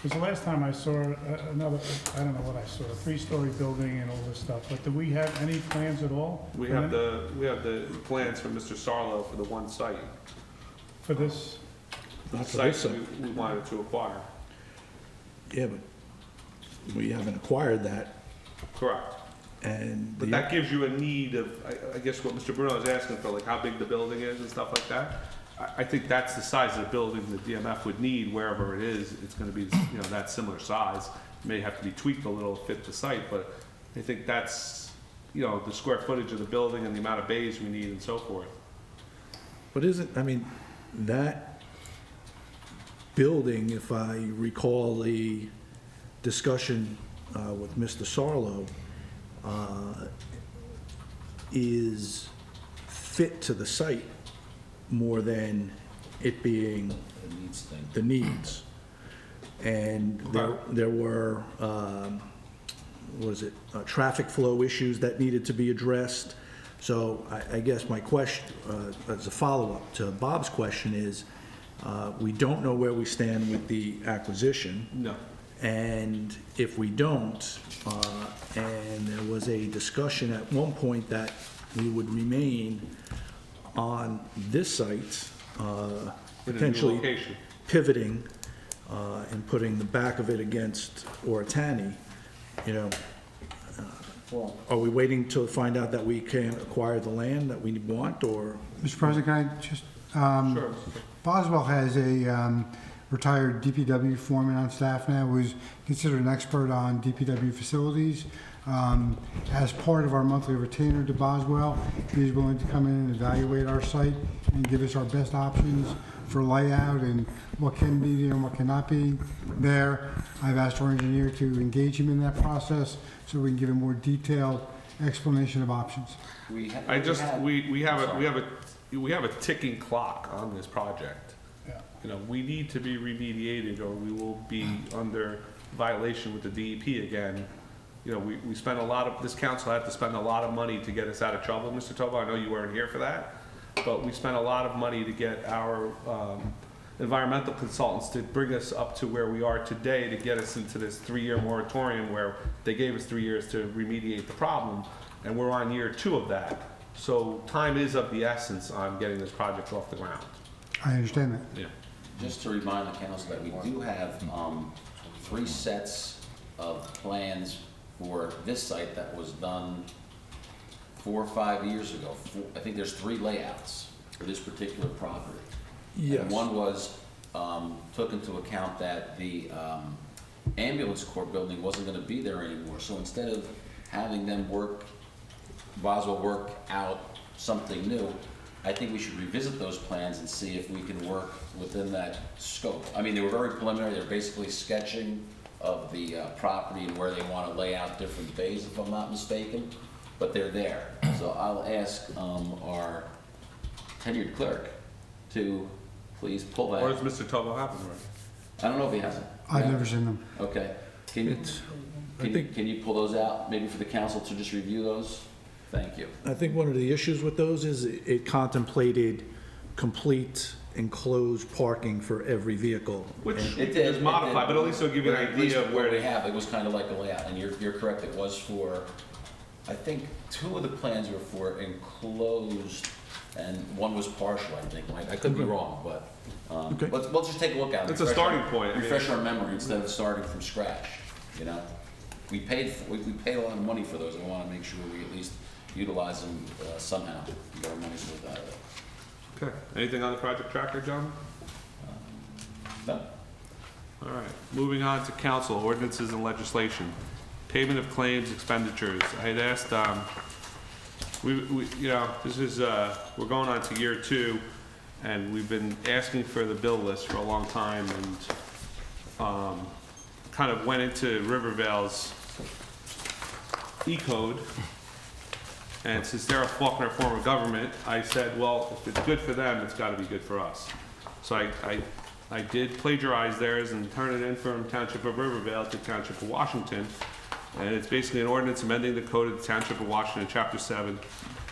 Because the last time I saw another, I don't know what I saw, a 3-story building and all this stuff, but do we have any plans at all? We have the plans from Mr. Sarlo for the one site. For this? Not for Site this site. we wanted to acquire. Yeah, but we haven't acquired that, Correct. and But that gives you a need of, I guess what Mr. Bruno is asking for, like how big the building is and stuff like that. I think that's the size of the building that DMF would need wherever it is. It's gonna be, that similar size. May have to be tweaked a little to fit the site, but I think that's, the square footage of the building and the amount of bays we need and so forth. But that building, if I recall the discussion with Mr. Sarlo, is fit to the site more than it being The needs thing. the needs. And there were, traffic flow issues that needed to be addressed. So I guess my question, as a follow-up to Bob's question is, we don't know where we stand with the acquisition. No. And if we don't, and there was a discussion at one point that we would remain on this site, In a new potentially location. pivoting and putting the back of it against Oritani, are we waiting to find out that we can acquire the land that we want, or? Mr. President, can I just, Sure. Boswell has a retired DPW foreman on staff now who's considered an expert on DPW facilities. As part of our monthly retainer to Boswell, he's willing to come in and evaluate our site and give us our best options for layout and what can be there and what cannot be there. I've asked our engineer to engage him in that process so we can give a more detailed explanation of options. We have a ticking clock on this project. We need to be remediated or we will be under violation with the DEP again. We spent this council had to spend a lot of money to get us out of trouble, Mr. Tovo. I know you weren't here for that, but we spent a lot of money to get our environmental consultants to bring us up to where we are today, to get us into this 3-year moratorium where they gave us 3 years to remediate the problem, and we're on year 2 of that. So time is of the essence on getting this project off the ground. I understand that. Yeah. Just to remind the council that we do have 3 sets of plans for this site that was done 4 or 5 years ago. I think there's 3 layouts for this particular property. Yes. And one was, took into account that the ambulance corps building wasn't gonna be there anymore. So instead of having them Boswell work out something new, I think we should revisit those plans and see if we can work within that scope. I mean, they were very preliminary. They're basically sketching of the property and where they want to lay out different bays, if I'm not mistaken, but they're there. So I'll ask our tenured clerk to please pull that. Or does Mr. Tovo have them, right? I don't know if he has it. I've never seen them. Okay. Can you pull those out, maybe for the council to just review those? Thank you. I think one of the issues with those is it contemplated complete enclosed parking for every vehicle. Which It is modified, but at least it'll give you an At least idea of where what we they have. It was kind of like a layout, and you're correct, it was for, I think 2 of the plans were for enclosed, and 1 was partial, I think. I could be wrong, but Okay. let's just take a look at it. It's a starting point. I mean, Refresh our memory instead of starting from scratch, We paid a lot of money for those, and I want to make sure we at least utilize them somehow, and get our money's worth out of it. Okay. Anything on the project tracker, John? No? All right. Moving on to council, ordinances and legislation. Payment of claims, expenditures. I had asked, this is, we're going on to year 2, and we've been asking for the bill list for a long time, and kind of went into Rivervale's E-code. And since they're a Faulkner form of government, I said, well, if it's good for them, it's got to be good for us. So I did plagiarize theirs and turn it in from Township of Rivervale to Township of Washington. And it's basically an ordinance amending the code of the Township of Washington, Chapter 7,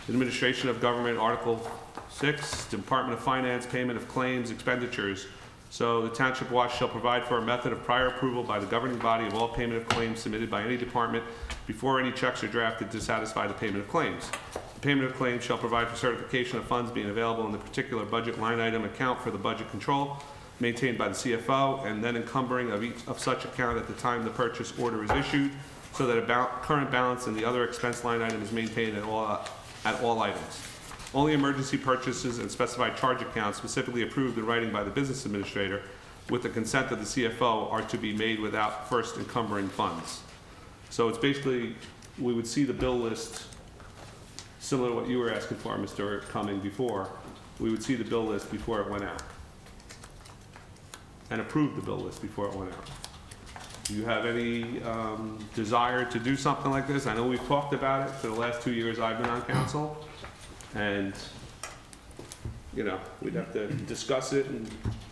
Administration of Government, Article 6, Department of Finance, Payment of Claims, Expenditures, So the Township of Wash shall provide for a method of prior approval by the governing body of all payment of claims submitted by any department before any checks are drafted to satisfy the payment of claims. The payment of claims shall provide for certification of funds being available in the particular budget line item account for the budget control maintained by the CFO, and then encumbering of such account at the time the purchase order is issued, so that a current balance in the other expense line item is maintained at all items. Only emergency purchases and specified charge accounts specifically approved in writing by the business administrator with the consent of the CFO are to be made without first encumbering funds. So it's basically, we would see the bill list, similar to what you were asking for, Mr. Cumming, before. We would see the bill list before it went out, and approve the bill list before it went out. Do you have any desire to do something like this? I know we've talked about it for the last 2 years I've been on council, and, you know, we'd have to discuss it and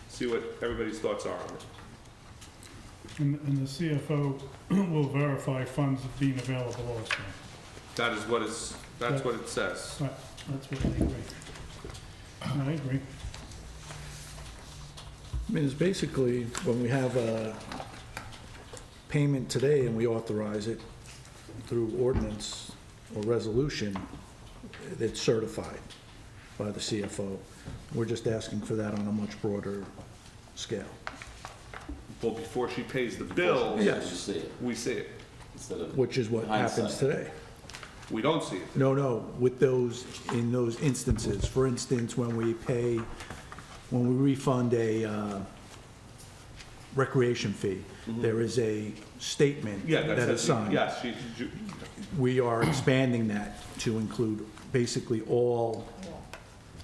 see what everybody's thoughts are on it. And the CFO will verify funds being available also. That is what is, that's what it says. Right, that's what I agree. I agree. I mean, it's basically, when we have a payment today and we authorize it through ordinance or resolution, it's certified by the CFO. We're just asking for that on a much broader scale. Well, before she pays the bill, Yes. we see it. Which is what happens today. We don't see it. No, with those, in those instances, for instance, when we refund a recreation fee, there is a statement Yeah, that is signed. Yes, We are expanding that to include basically all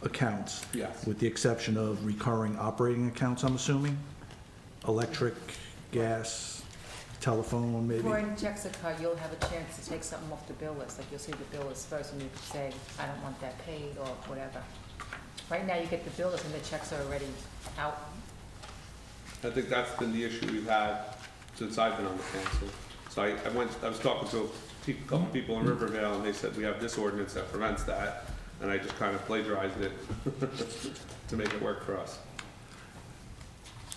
accounts. Yes. With the exception of recurring operating accounts, I'm assuming? Electric, gas, telephone, maybe? Before any checks are cut, you'll have a chance to take something off the bill list, like you'll see the bill list first, and you can say, I don't want that paid, or whatever. Right now, you get the bill list and the checks are already out. I think that's been the issue we've had since I've been on the council. So I was talking to a couple people in Rivervale, and they said, we have this ordinance that prevents that, and I just kind of plagiarized it to make it work for us.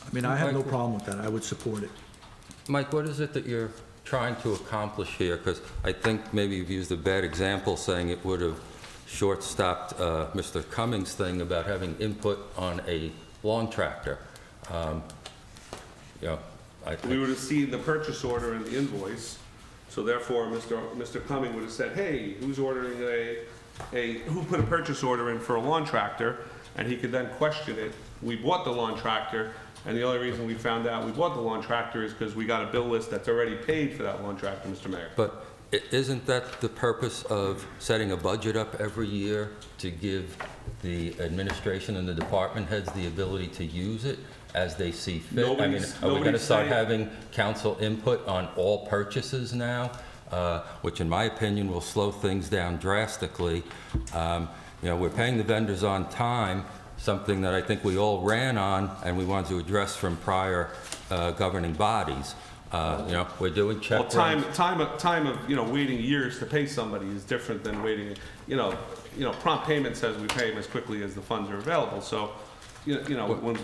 I mean, I have no problem with that. I would support it. Mike, what is it that you're trying to accomplish here? Because I think maybe you've used a bad example saying it would have short-stopped Mr. Cummings' thing about having input on a lawn tractor. You know, We would have seen the purchase order and the invoice, so therefore, Mr. Cumming would have said, hey, who's ordering who put a purchase order in for a lawn tractor? And he could then question it. We bought the lawn tractor, and the only reason we found out we bought the lawn tractor is because we got a bill list that's already paid for that lawn tractor, Mr. Mayor. But isn't that the purpose of setting a budget up every year, to give the administration and the department heads the ability to use it as they see fit? Are we going to start having council input on all purchases now, which in my opinion will slow things down drastically? You know, we're paying the vendors on time, something that I think we all ran on and we wanted to address from prior governing bodies. You know, we're doing check runs. Time of waiting years to pay somebody is different than waiting. Prompt payment says we pay them as quickly as the funds are available. So, when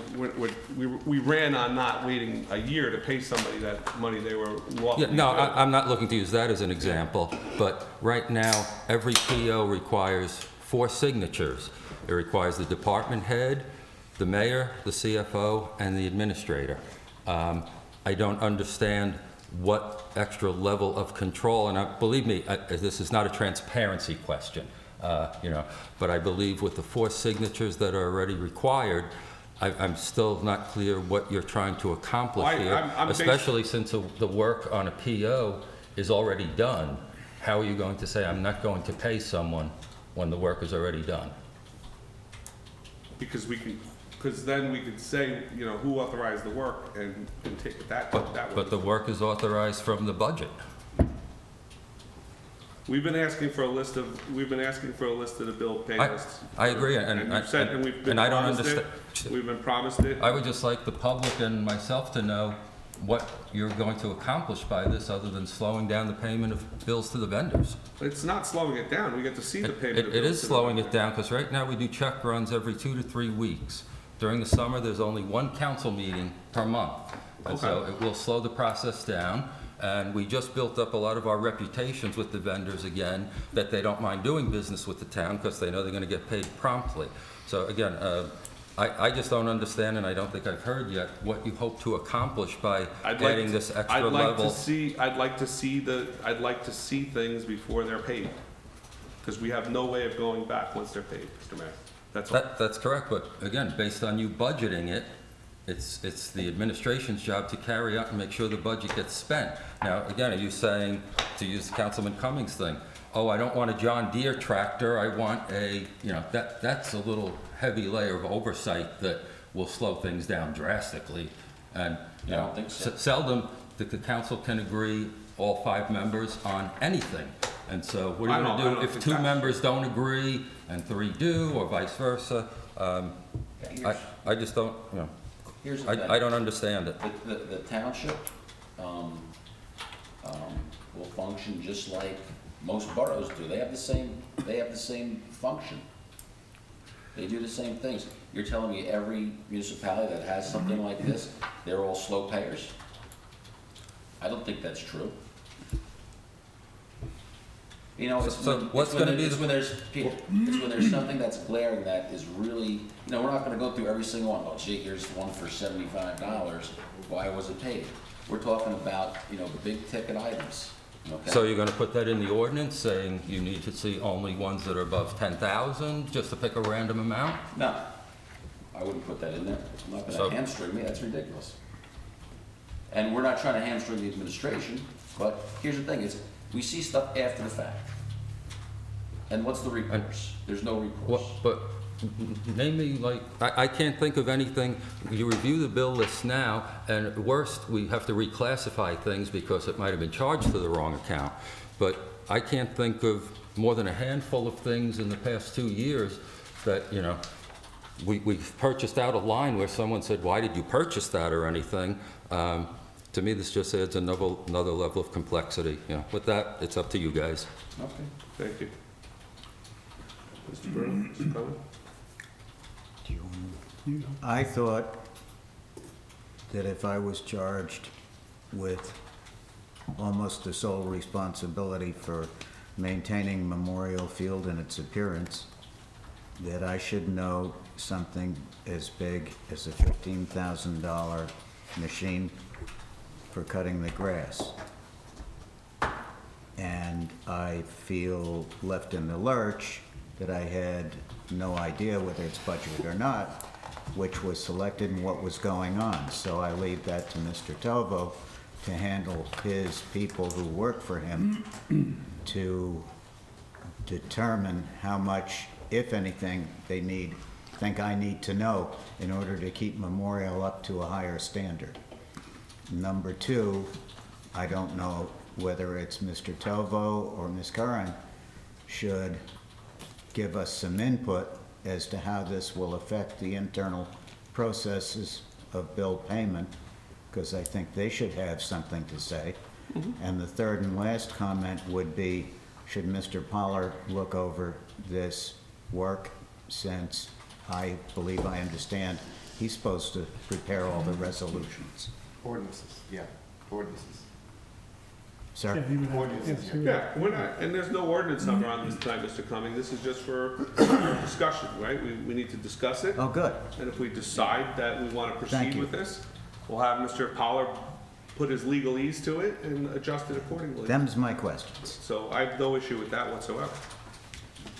we ran on not waiting a year to pay somebody that money they were lawfully. Yeah, no, I'm not looking to use that as an example, but right now every PO requires 4 signatures. It requires the department head, the mayor, the CFO, and the administrator. I don't understand what extra level of control, and believe me, this is not a transparency question, but I believe with the 4 signatures that are already required, I'm still not clear what you're trying to accomplish here, especially since the work on a PO is already done. How are you going to say, I'm not going to pay someone when the work is already done? Because then we could say, who authorized the work and take it that way. But the work is authorized from the budget. We've been asking for a list of the bill pay lists. I agree, we've been I don't promised understand. it. We've been promised it. I would just like the public and myself to know what you're going to accomplish by this, other than slowing down the payment of bills to the vendors. It's not slowing it down. We get to see the payment of bills. It is slowing it down, because right now we do check runs every 2 to 3 weeks. During the summer, there's only one council meeting per month. And so Okay. it will slow the process down. And we just built up a lot of our reputations with the vendors again, that they don't mind doing business with the town because they know they're going to get paid promptly. So again, I just don't understand, and I don't think I've heard yet, what you hope to accomplish by adding this extra level. I'd like to see things before they're paid, because we have no way of going back once they're paid, Mr. Mayor. That's all. That's correct, but again, based on you budgeting it, it's the administration's job to carry out and make sure the budget gets spent. Now, again, are you saying, to use Councilman Cummings' thing, oh, I don't want a John Deere tractor, I want a, that's a little heavy layer of oversight that will slow things down drastically. And, I don't think so. seldom the council can agree, all 5 members, on anything. And so what are you I gonna don't do if think 2 that's- members don't agree and 3 do, or vice versa? I just don't, Here's the thing. I don't understand it. The township will function just like most boroughs do. They have the same function. They do the same things. You're telling me every municipality that has something like this, they're all slow payers? I don't think that's true. It's So what's gonna be it's when there's, Peter, it's when there's something that's glaring that is really, we're not gonna go through every single one. Oh, gee, here's one for $75. Why was it paid? We're talking about, the big ticket items, okay? So you're gonna put that in the ordinance, saying you need to see only ones that are above 10,000, just to pick a random amount? No, I wouldn't put that in there. I'm not So- gonna hamstring me, that's ridiculous. And we're not trying to hamstring the administration, but here's the thing, is we see stuff after the fact. And what's the recourse? There's no recourse. But name me, I can't think of anything. You review the bill list now, and at worst, we have to reclassify things because it might have been charged to the wrong account. But I can't think of more than a handful of things in the past 2 years that, we've purchased out a line where someone said, why did you purchase that, or anything. To me, this just adds another level of complexity. With that, it's up to you guys. Okay. Thank you. Mr. Bruno, Mr. Cohen? I thought that if I was charged with almost the sole responsibility for maintaining Memorial Field and its appearance, that I should know something as big as a $15,000 machine for cutting the grass. And I feel left in the lurch that I had no idea whether it's budgeted or not, which was selected and what was going on. So I leave that to Mr. Tovo to handle his people who work for him to determine how much, if anything, they think I need to know in order to keep Memorial up to a higher standard. Number 2, I don't know whether it's Mr. Tovo or Ms. Curran should give us some input as to how this will affect the internal processes of bill payment, because I think they should have something to say. And the third and last comment would be, should Mr. Pollard look over this work, since I believe I understand he's supposed to prepare all the resolutions. Ordinances, yeah, ordinances. Sir? Yeah, he would have- yes, he would. Yeah, we're not, and there's no ordinance number on this tonight, Mr. Cumming. This is just for discussion, right? We need to discuss it. Oh, good. And if we decide that we want to Thank proceed you. with this, we'll have Mr. Pollard put his legalese to it and adjust it accordingly. Them's my questions. So I have no issue with that whatsoever.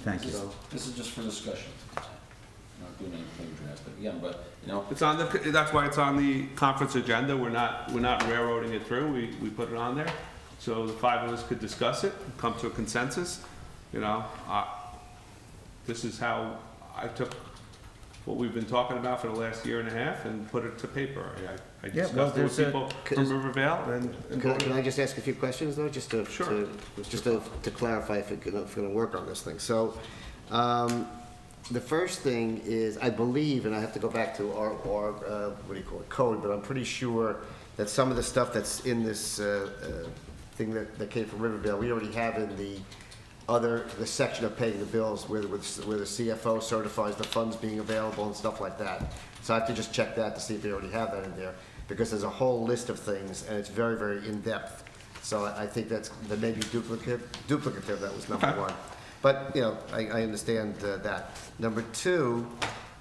Thank you. So This is just for discussion. Not doing anything drastic again, but, it's on the, that's why it's on the conference agenda. We're not railroading it through. We put it on there. So the 5 of us could discuss it, come to a consensus. This is how I took what we've been talking about for the last year and a half and put it to paper. I Yeah, well, discussed it with there's a- people from Rivervale and Can I just ask a few questions, though, just to, Sure. to clarify if it's gonna work on this thing? So, the first thing is, I believe, and I have to go back to our what do you call it, code, but I'm pretty sure that some of the stuff that's in this thing that came from Rivervale, we already have in the the section of paying the bills where the CFO certifies the funds being available and stuff like that. So I have to just check that to see if they already have that in there, because there's a whole list of things, and it's very, very in-depth. So I think that may be duplicative, that was number one. But, you know, I understand that. Number two,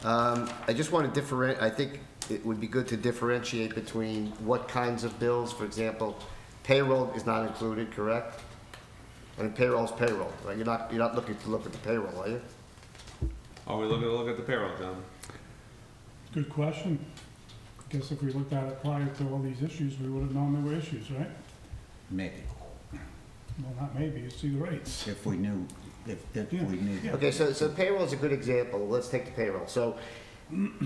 I just want to differentiate, I think it would be good to differentiate between what kinds of bills. For example, payroll is not included, correct? I mean, payroll's payroll, right? You're not looking to look at the payroll, are you? Are we looking to look at the payroll, John? Good question. I guess if we looked at it prior to all these issues, we would have known there were issues, right? Maybe, Well, not maybe, it's see the rates. if we knew, if we knew. Okay, so payroll is a good example. Let's take the payroll. So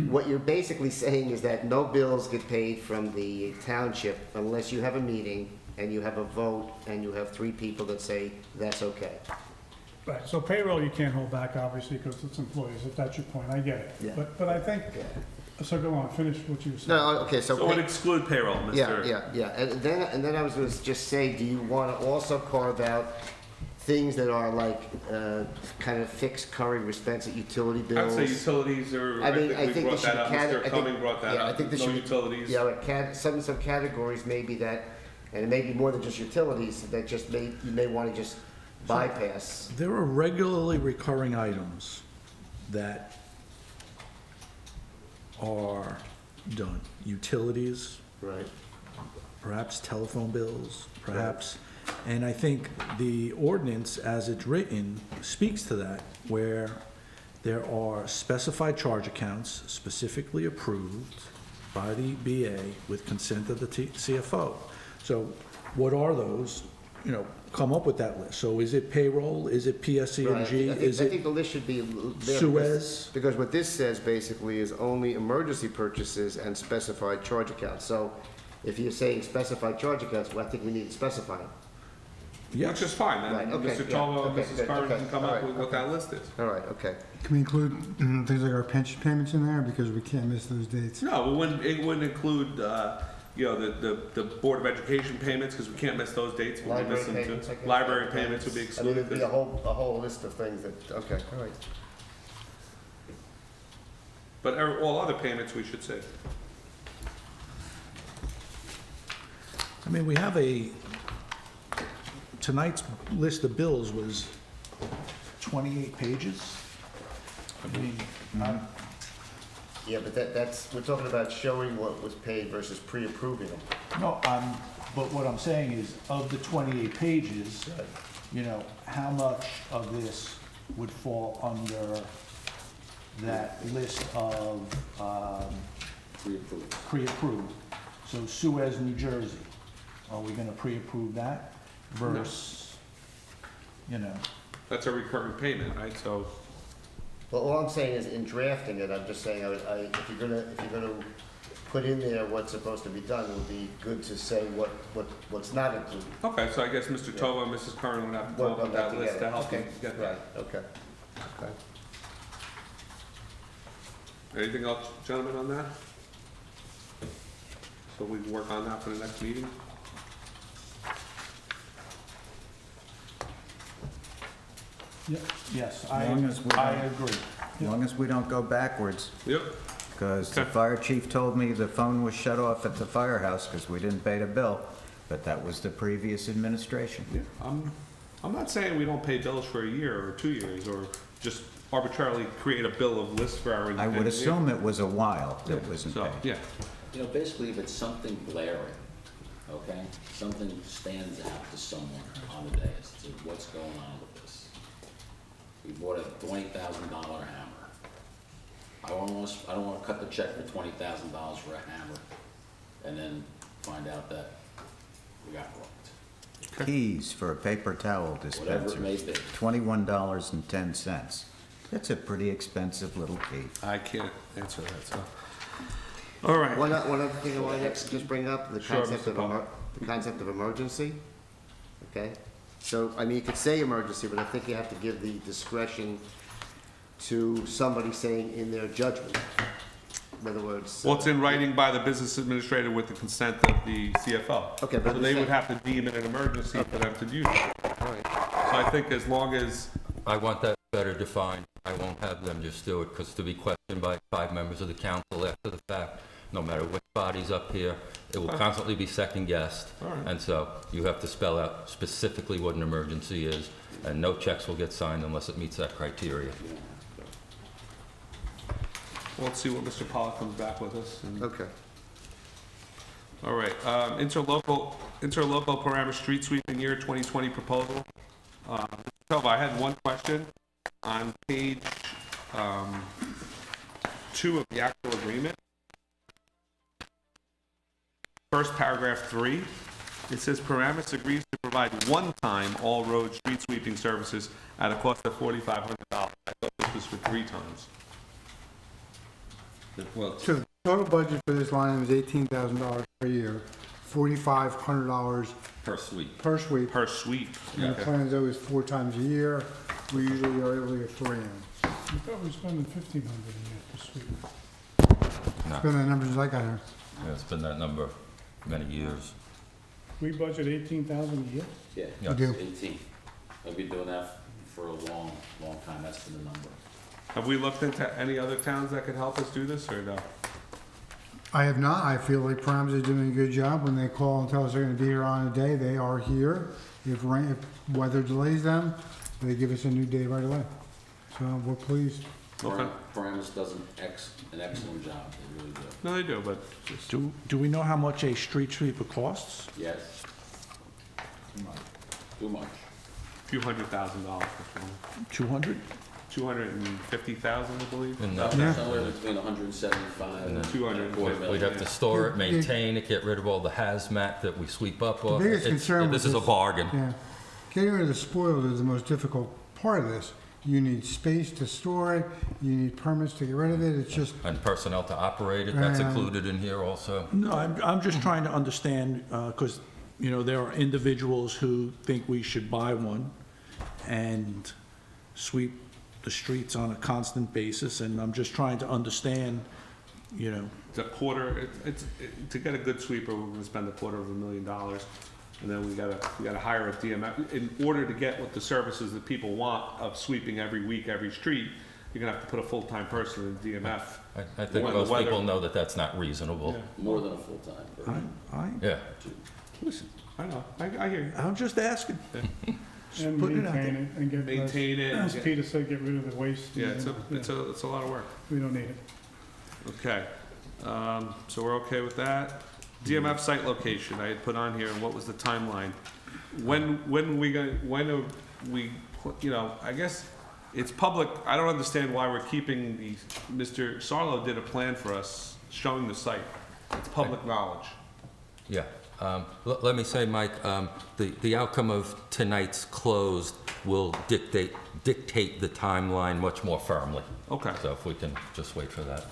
what you're basically saying is that no bills get paid from the township unless you have a meeting and you have a vote and you have 3 people that say that's okay. Right, so payroll you can't hold back, obviously, because it's employees, if that's your point, I get it. Yeah. But I think, so go on, finish what you were saying. No, okay, so. So it would exclude payroll, Mr. Yeah. And then I was going to just say, do you want to also carve out things that are like kind of fixed current expense at utility I'd bills? say utilities are, I mean, I we think brought that up, Mr. Cumming brought that yeah, I up, think there no should be- utilities. Yeah, like some categories maybe that, and it may be more than just utilities, that just you may want to just bypass. There are regularly recurring items that are done. Utilities, Right. perhaps telephone bills, perhaps. And I think the ordinance, as it's written, speaks to that, where there are specified charge accounts specifically approved by the BA with consent of the CFO. So what are those? You know, come up with that list. So is it payroll? Is it PSE&G? Right. Is I it think the list should be there. Suez? Because what this says basically is only emergency purchases and specified charge accounts. So if you're saying specified charge accounts, well, I think we need to specify them. Which is fine, Right, then okay, Mr. yeah, Cholo and okay, Mrs. good, Curran okay, can come all up right, with what okay. that list is. All right, okay. Can we include things like our pension payments in there, because we can't miss those dates? No, it wouldn't include, you know, the Board of Education payments, because we can't miss those dates. We'll be Library missing payments, too. I guess. Library payments would be I mean, excluded. it'd be a whole list of things that, okay, all right. But all other payments we should say. I mean, we have tonight's list of bills was 28 pages. I mean, Yeah, but we're talking about showing what was paid versus pre-approving them. no, but what I'm saying is, of the 28 pages, you know, how much of this would fall under that list of pre-approved? So Suez, New Jersey, are we gonna pre-approve that versus, you know? That's a recurring payment, right? So, Well, all I'm saying is, in drafting it, I'm just saying, if you're gonna put in there what's supposed to be done, it would be good to say what's not included. okay, so I guess Mr. Tova and Mrs. Curran would have to Work talk on about that list to together. help you Okay. get Right, that. okay. Okay. Anything else, gentlemen, on that? So we can work on that for the next meeting? Yes, As long as we I don't- agree. As long as we don't go backwards, Yep. because the Okay. fire chief told me the phone was shut off at the firehouse because we didn't pay the bill, but that was the previous administration. I'm not saying we don't pay bills for a year or 2 years, or just arbitrarily create a bill of list for our. I would assume it was a while that wasn't So, paid. yeah, You know, basically, if it's something glaring, okay, something stands out to someone on the day as to what's going on with this. We bought a $20,000 hammer. I don't wanna cut the check for $20,000 for a hammer and then find out that we got robbed. Keys for a paper towel Whatever it may dispenser, be. $21.10. That's a pretty expensive little key. I can't answer that, so. All right. One other thing I wanted to just bring up, the Sure, concept Mr. Paul. the concept of emergency, okay? So, I mean, you could say emergency, but I think you have to give the discretion to somebody saying in their judgment. In other words. Well, it's in writing by the business administrator with the consent of the CFO. Okay, but So they I'm would saying- have to deem it an emergency for them to do that. All right. So I think as long as, I want that better defined. I won't have them just do it, because to be questioned by 5 members of the council after the fact, no matter which body's up here, it will constantly be second-guessed. All right. And so you have to spell out specifically what an emergency is, and no checks will get signed unless it meets that criteria. well, let's see what Mr. Pollock comes back with us. and- Okay. All right, interlocal parameter street sweeping year 2020 proposal. Mr. Tova, I had one question on page 2 of the actual agreement. First paragraph 3, it says Paramus agrees to provide one-time all-road street sweeping services at a cost of $4,500. I thought this was for 3 times. Well, So the total budget for this line is $18,000 per year, $4,500 per sweep. per sweep. Per sweep. And the Okay. plan is always 4 times a year. We usually are able to get 3 in. I thought we were spending 1,500 a year for sweep. It's been the numbers since I got here. Yeah, it's been that number many years. We budget 18,000 a year? Yeah, Yes. do. 18. I've been doing that for a long, long time. That's been the number. Have we looked into any other towns that could help us do this, or no? I have not. I feel like Paramus is doing a good job. When they call and tell us they're gonna be here on a day, they are here. If weather delays them, they give us a new day right away. So we're pleased. Okay. Paramus does an excellent job. They really do. No, they do, but just, Do we know how much a street sweeper costs? Yes. Too much. a few $100,000 for sure. 200? 250,000, I believe. And Yeah. Somewhere between 175 and 200. we'd have to store it, maintain it, get rid of all the hazmat that we sweep up off. biggest It's- concern with This is a this- bargain. Yeah. Getting rid of the spoils is the most difficult part of this. You need space to store it, you need permits to get rid of it, it's just, And personnel to operate it, that's Yeah. included in here also. No, I'm just trying to understand, because, there are individuals who think we should buy one and sweep the streets on a constant basis, and I'm just trying to understand, It's a quarter, to get a good sweeper, we're gonna spend $250,000. And then we gotta hire a DMF. In order to get what the services that people want of sweeping every week, every street, you're gonna have to put a full-time person in DMF. I think When the most weather- people know that that's not reasonable. Yeah. More than a full-time person. Yeah. Listen, I know, I hear you. I'm just asking. And putting it out maintain it and get. Maintain it. As Peter said, get rid of the waste. Yeah, it's a lot of work. We don't need it. Okay, so we're okay with that. DMF site location, I had put on here, and what was the timeline? When are we, I guess it's public, I don't understand why we're keeping these, Mr. Sarlo did a plan for us showing the site. It's public knowledge. Yeah. Let me say, Mike, the outcome of tonight's closed will dictate the timeline much more firmly. Okay. So if we can just wait for that.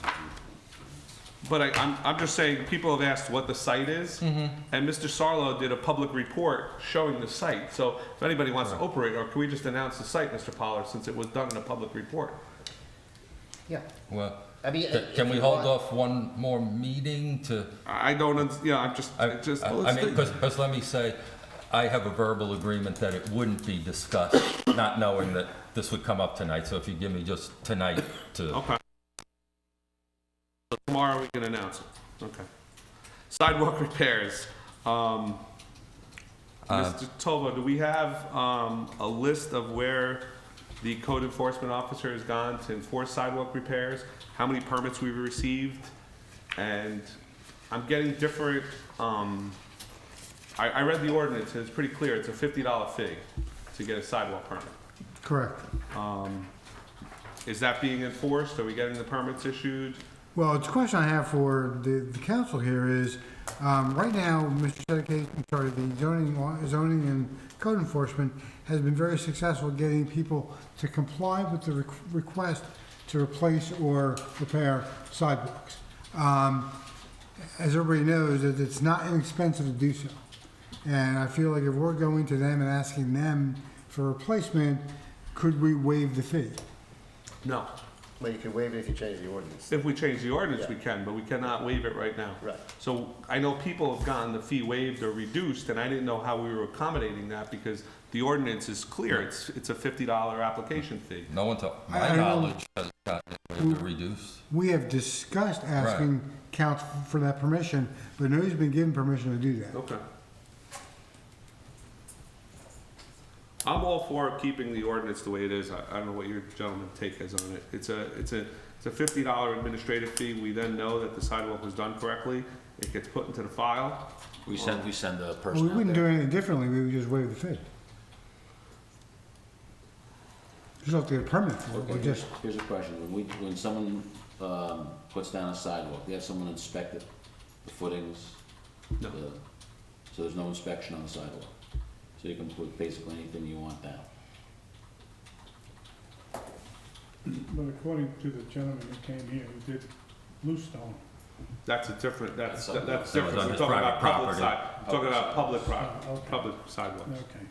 But I'm just saying, people have asked what the site is, and Mr. Sarlo did a public report showing the site. So if anybody wants to operate, or can we just announce the site, Mr. Pollard, since it was done in a public report? Yeah. Well, I mean, can if we you hold want- off one more meeting to? I don't, I'm just, I mean, because let me say, I have a verbal agreement that it wouldn't be discussed, not knowing that this would come up tonight. So if you give me just tonight to. Okay. So tomorrow we can announce it. Okay. Sidewalk repairs. Mr. Tova, do we have a list of where the code enforcement officer has gone to enforce sidewalk repairs? How many permits we've received? And I'm getting different, I read the ordinance, and it's pretty clear. It's a $50 fee to get a sidewalk permit. correct. Is that being enforced? Are we getting the permits issued? Well, the question I have for the council here is, right now, Mr. the zoning and code enforcement has been very successful getting people to comply with the request to replace or repair sidewalks. As everybody knows, that it's not inexpensive to do so. And I feel like if we're going to them and asking them for replacement, could we waive the fee? No. Well, you can waive it if you change the ordinance. If we change the ordinance, Yeah. we can, but we cannot waive it right now. Right. So I know people have gotten the fee waived or reduced, and I didn't know how we were accommodating that because the ordinance is clear. It's a $50 application fee. No one, to I my don't know. knowledge, has gotten it reduced. We have discussed asking council for that permission, but nobody's been given permission to do that. Okay. I'm all for keeping the ordinance the way it is. I don't know what your gentleman take is on it. It's a $50 administrative fee. We then know that the sidewalk was done correctly. It gets put into the file. We send a Well, person we out wouldn't do there. anything differently, we would just waive the fee. You don't have to get a permit for it, we just, Here's a question. When someone puts down a sidewalk, they have someone inspect it, the footings? No. So there's no inspection on the sidewalk? So you can put basically anything you want down? But according to the gentleman who came here, he did Bluestone. That's a different, that's That's different. So it's on We're his talking about private public property. side. We're talking about public Oh, okay. public sidewalks. Okay.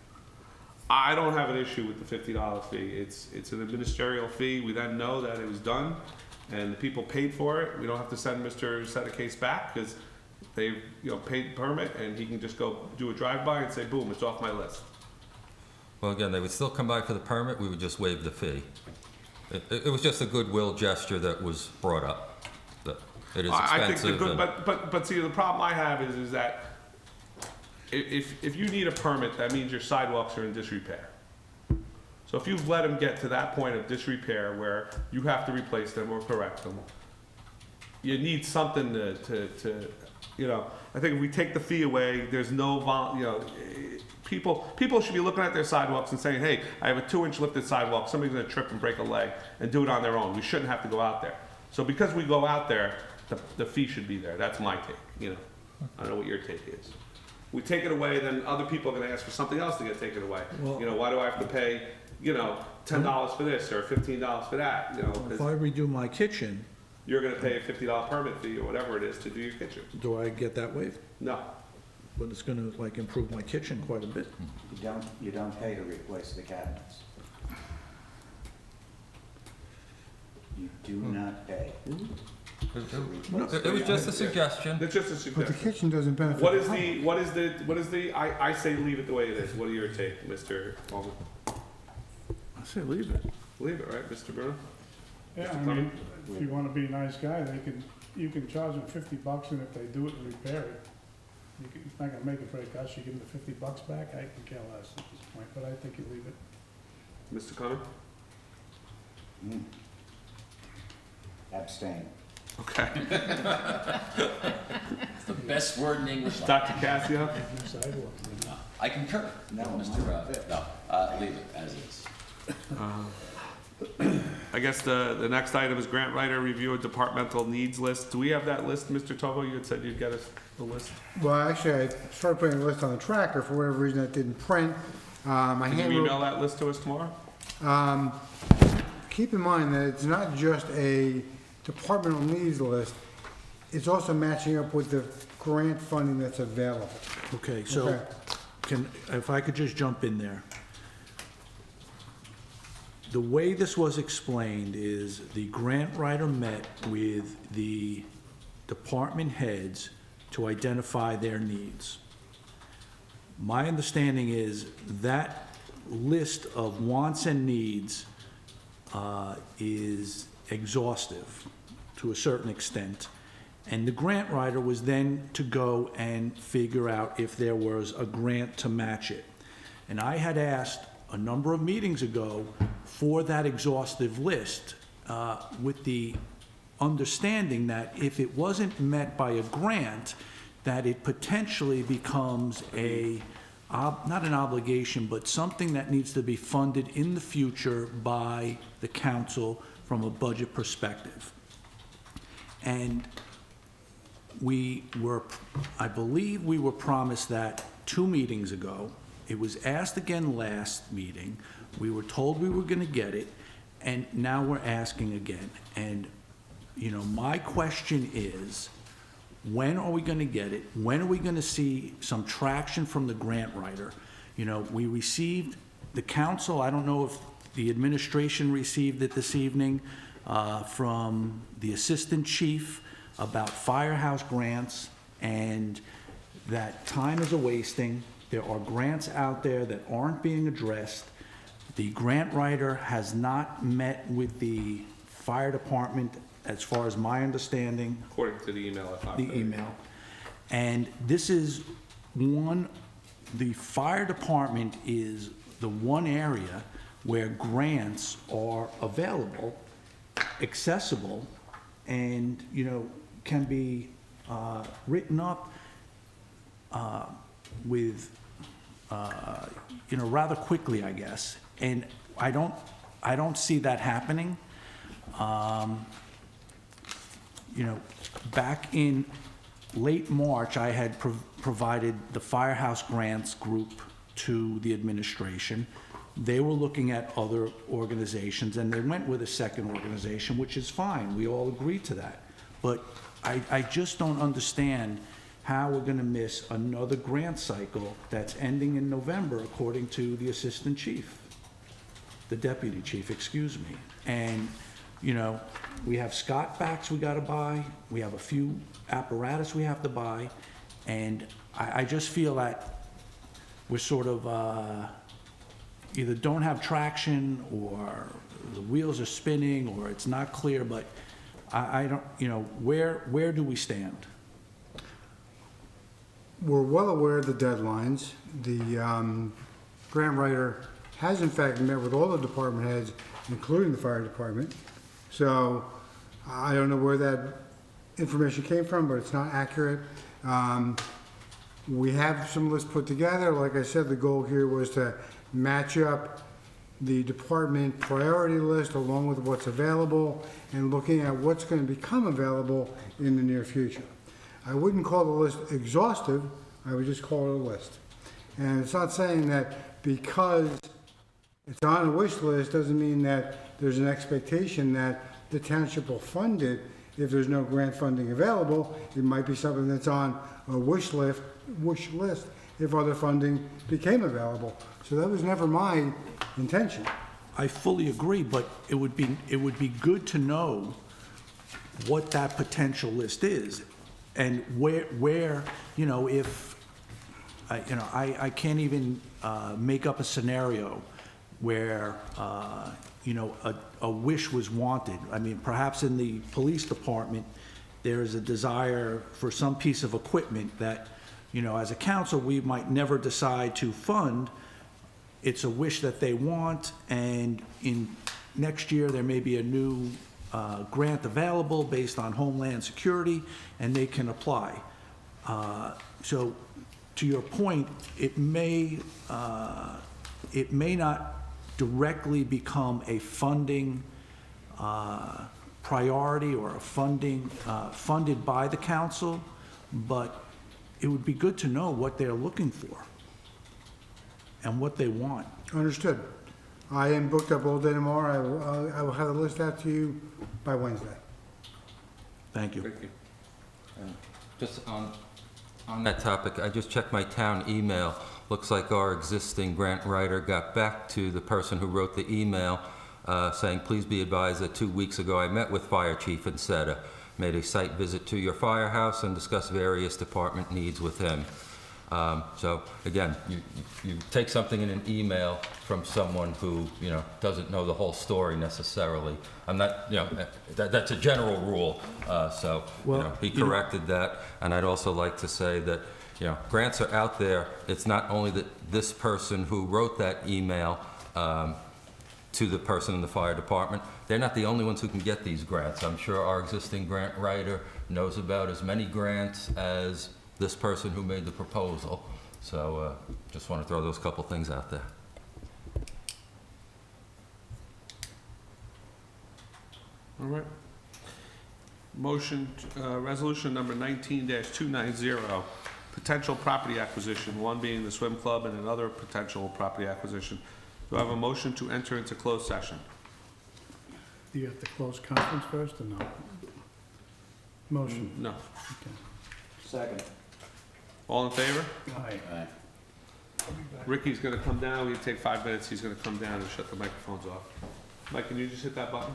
I don't have an issue with the $50 fee. It's an administrative fee. We then know that it was done and the people paid for it. We don't have to send Mr. Setacase back because they, paid the permit and he can just go do a drive-by and say, boom, it's off my list. Well, again, they would still come by for the permit, we would just waive the fee. It was just a goodwill gesture that was brought up, that it is I think expensive. but see, the problem I have is that if you need a permit, that means your sidewalks are in disrepair. So if you've let them get to that point of disrepair where you have to replace them or correct them, you need something to I think if we take the fee away, there's no people should be looking at their sidewalks and saying, hey, I have a 2-inch lifted sidewalk, somebody's gonna trip and break a leg and do it on their own. We shouldn't have to go out there. So because we go out there, the fee should be there. That's my take, I don't know what your take is. We take it away, then other people are gonna ask for something else to get taken away. Well- Why do I have to pay, $10 for this or $15 for that, If 'cause I redo my kitchen, you're gonna pay a $50 permit fee or whatever it is to do your kitchen. do I get that waived? No. But it's gonna improve my kitchen quite a bit. You don't pay to replace the cabinets. You do not pay. It was just a suggestion. It's just a but the suggestion. kitchen doesn't benefit. What the is public. I say leave it the way it is. What are your take, Mr. Baldwin? I say leave it. Leave it, right, Mr. Bruno? Yeah, Mr. I mean, if you wanna be a nice guy, you can charge them $50 and if they do it and repair it, you're not gonna make it very cost, you give them the $50 back, I can care less at this point, but I think you leave it. Mr. Connor? Abstain. Okay. It's the best word in English. Dr. Cassio? Sidewalk. I concur. No, Mr. Leave it as is. I guess the next item is grant writer review of departmental needs list. Do we have that list, Mr. Tovo? You had said you'd get us the list. Well, actually, I started putting a list on the tracker, for whatever reason that didn't print. I Can you handwrote- email that list to us tomorrow? Keep in mind that it's not just a departmental needs list, it's also matching up with the grant funding that's available. Okay, so Okay. if I could just jump in there. The way this was explained is the grant writer met with the department heads to identify their needs. My understanding is that list of wants and needs is exhaustive to a certain extent. And the grant writer was then to go and figure out if there was a grant to match it. And I had asked a number of meetings ago for that exhaustive list with the understanding that if it wasn't met by a grant, that it potentially becomes not an obligation, but something that needs to be funded in the future by the council from a budget perspective. And I believe we were promised that 2 meetings ago. It was asked again last meeting. We were told we were gonna get it, and now we're asking again. And, my question is, when are we gonna get it? When are we gonna see some traction from the grant writer? We received, the council, I don't know if the administration received it this evening. from the assistant chief about firehouse grants, and that time is a wasting. There are grants out there that aren't being addressed. The grant writer has not met with the fire department, as far as my understanding, According to the email at 5:30. the email. And this is the fire department is the one area where grants are available, accessible, and, can be written up with, rather quickly, I guess. And I don't see that happening. Back in late March, I had provided the Firehouse Grants Group to the administration. They were looking at other organizations, and they went with a second organization, which is fine. We all agreed to that. But I just don't understand how we're going to miss another grant cycle that's ending in November, according to the assistant chief, the deputy chief, excuse me. And, we have Scott backs we got to buy. We have a few apparatus we have to buy. And I just feel that we're sort of either don't have traction, or the wheels are spinning, or it's not clear. But I don't, where do we stand? We're well aware of the deadlines. The grant writer has in fact met with all the department heads, including the fire department. So I don't know where that information came from, but it's not accurate. We have some lists put together. Like I said, the goal here was to match up the department priority list along with what's available and looking at what's going to become available in the near future. I wouldn't call the list exhaustive, I would just call it a list. And it's not saying that because it's on a wish list doesn't mean that there's an expectation that the township will fund it if there's no grant funding available. It might be something that's on a wish list if other funding became available. So that was never my intention. I fully agree, but it would be good to know what that potential list is, and where if I can't even make up a scenario where a wish was wanted. I mean, perhaps in the police department there is a desire for some piece of equipment that as a council we might never decide to fund. It's a wish that they want, and in next year there may be a new grant available based on Homeland Security, and they can apply. So to your point, it may not directly become a funding priority or a funded by the council, but it would be good to know what they're looking for and what they want. Understood. I am booked up all day tomorrow. I will have the list out to you by Wednesday. Thank you. Thank you. Just on that topic, I just checked my town email. Looks like our existing grant writer got back to the person who wrote the email saying, please be advised that 2 weeks ago I met with Fire Chief Enseta, made a site visit to your firehouse and discussed various department needs with him. So again, you take something in an email from someone who, doesn't know the whole story necessarily. I'm not, that's a general rule. So, he corrected that. And I'd also like to say that, grants are out there. It's not only that this person who wrote that email to the person in the fire department, they're not the only ones who can get these grants. I'm sure our existing grant writer knows about as many grants as this person who made the proposal. So just want to throw those couple things out there. All right. Motion, resolution number 19-290, potential property acquisition, one being the swim club and another potential property acquisition. Do I have a motion to enter into closed session? Do you have to close conference first or no? Motion. No. Okay. Second. All in favor? Aye. Ricky's gonna come down. We take 5 minutes. He's gonna come down and shut the microphones off. Mike, can you just hit that button?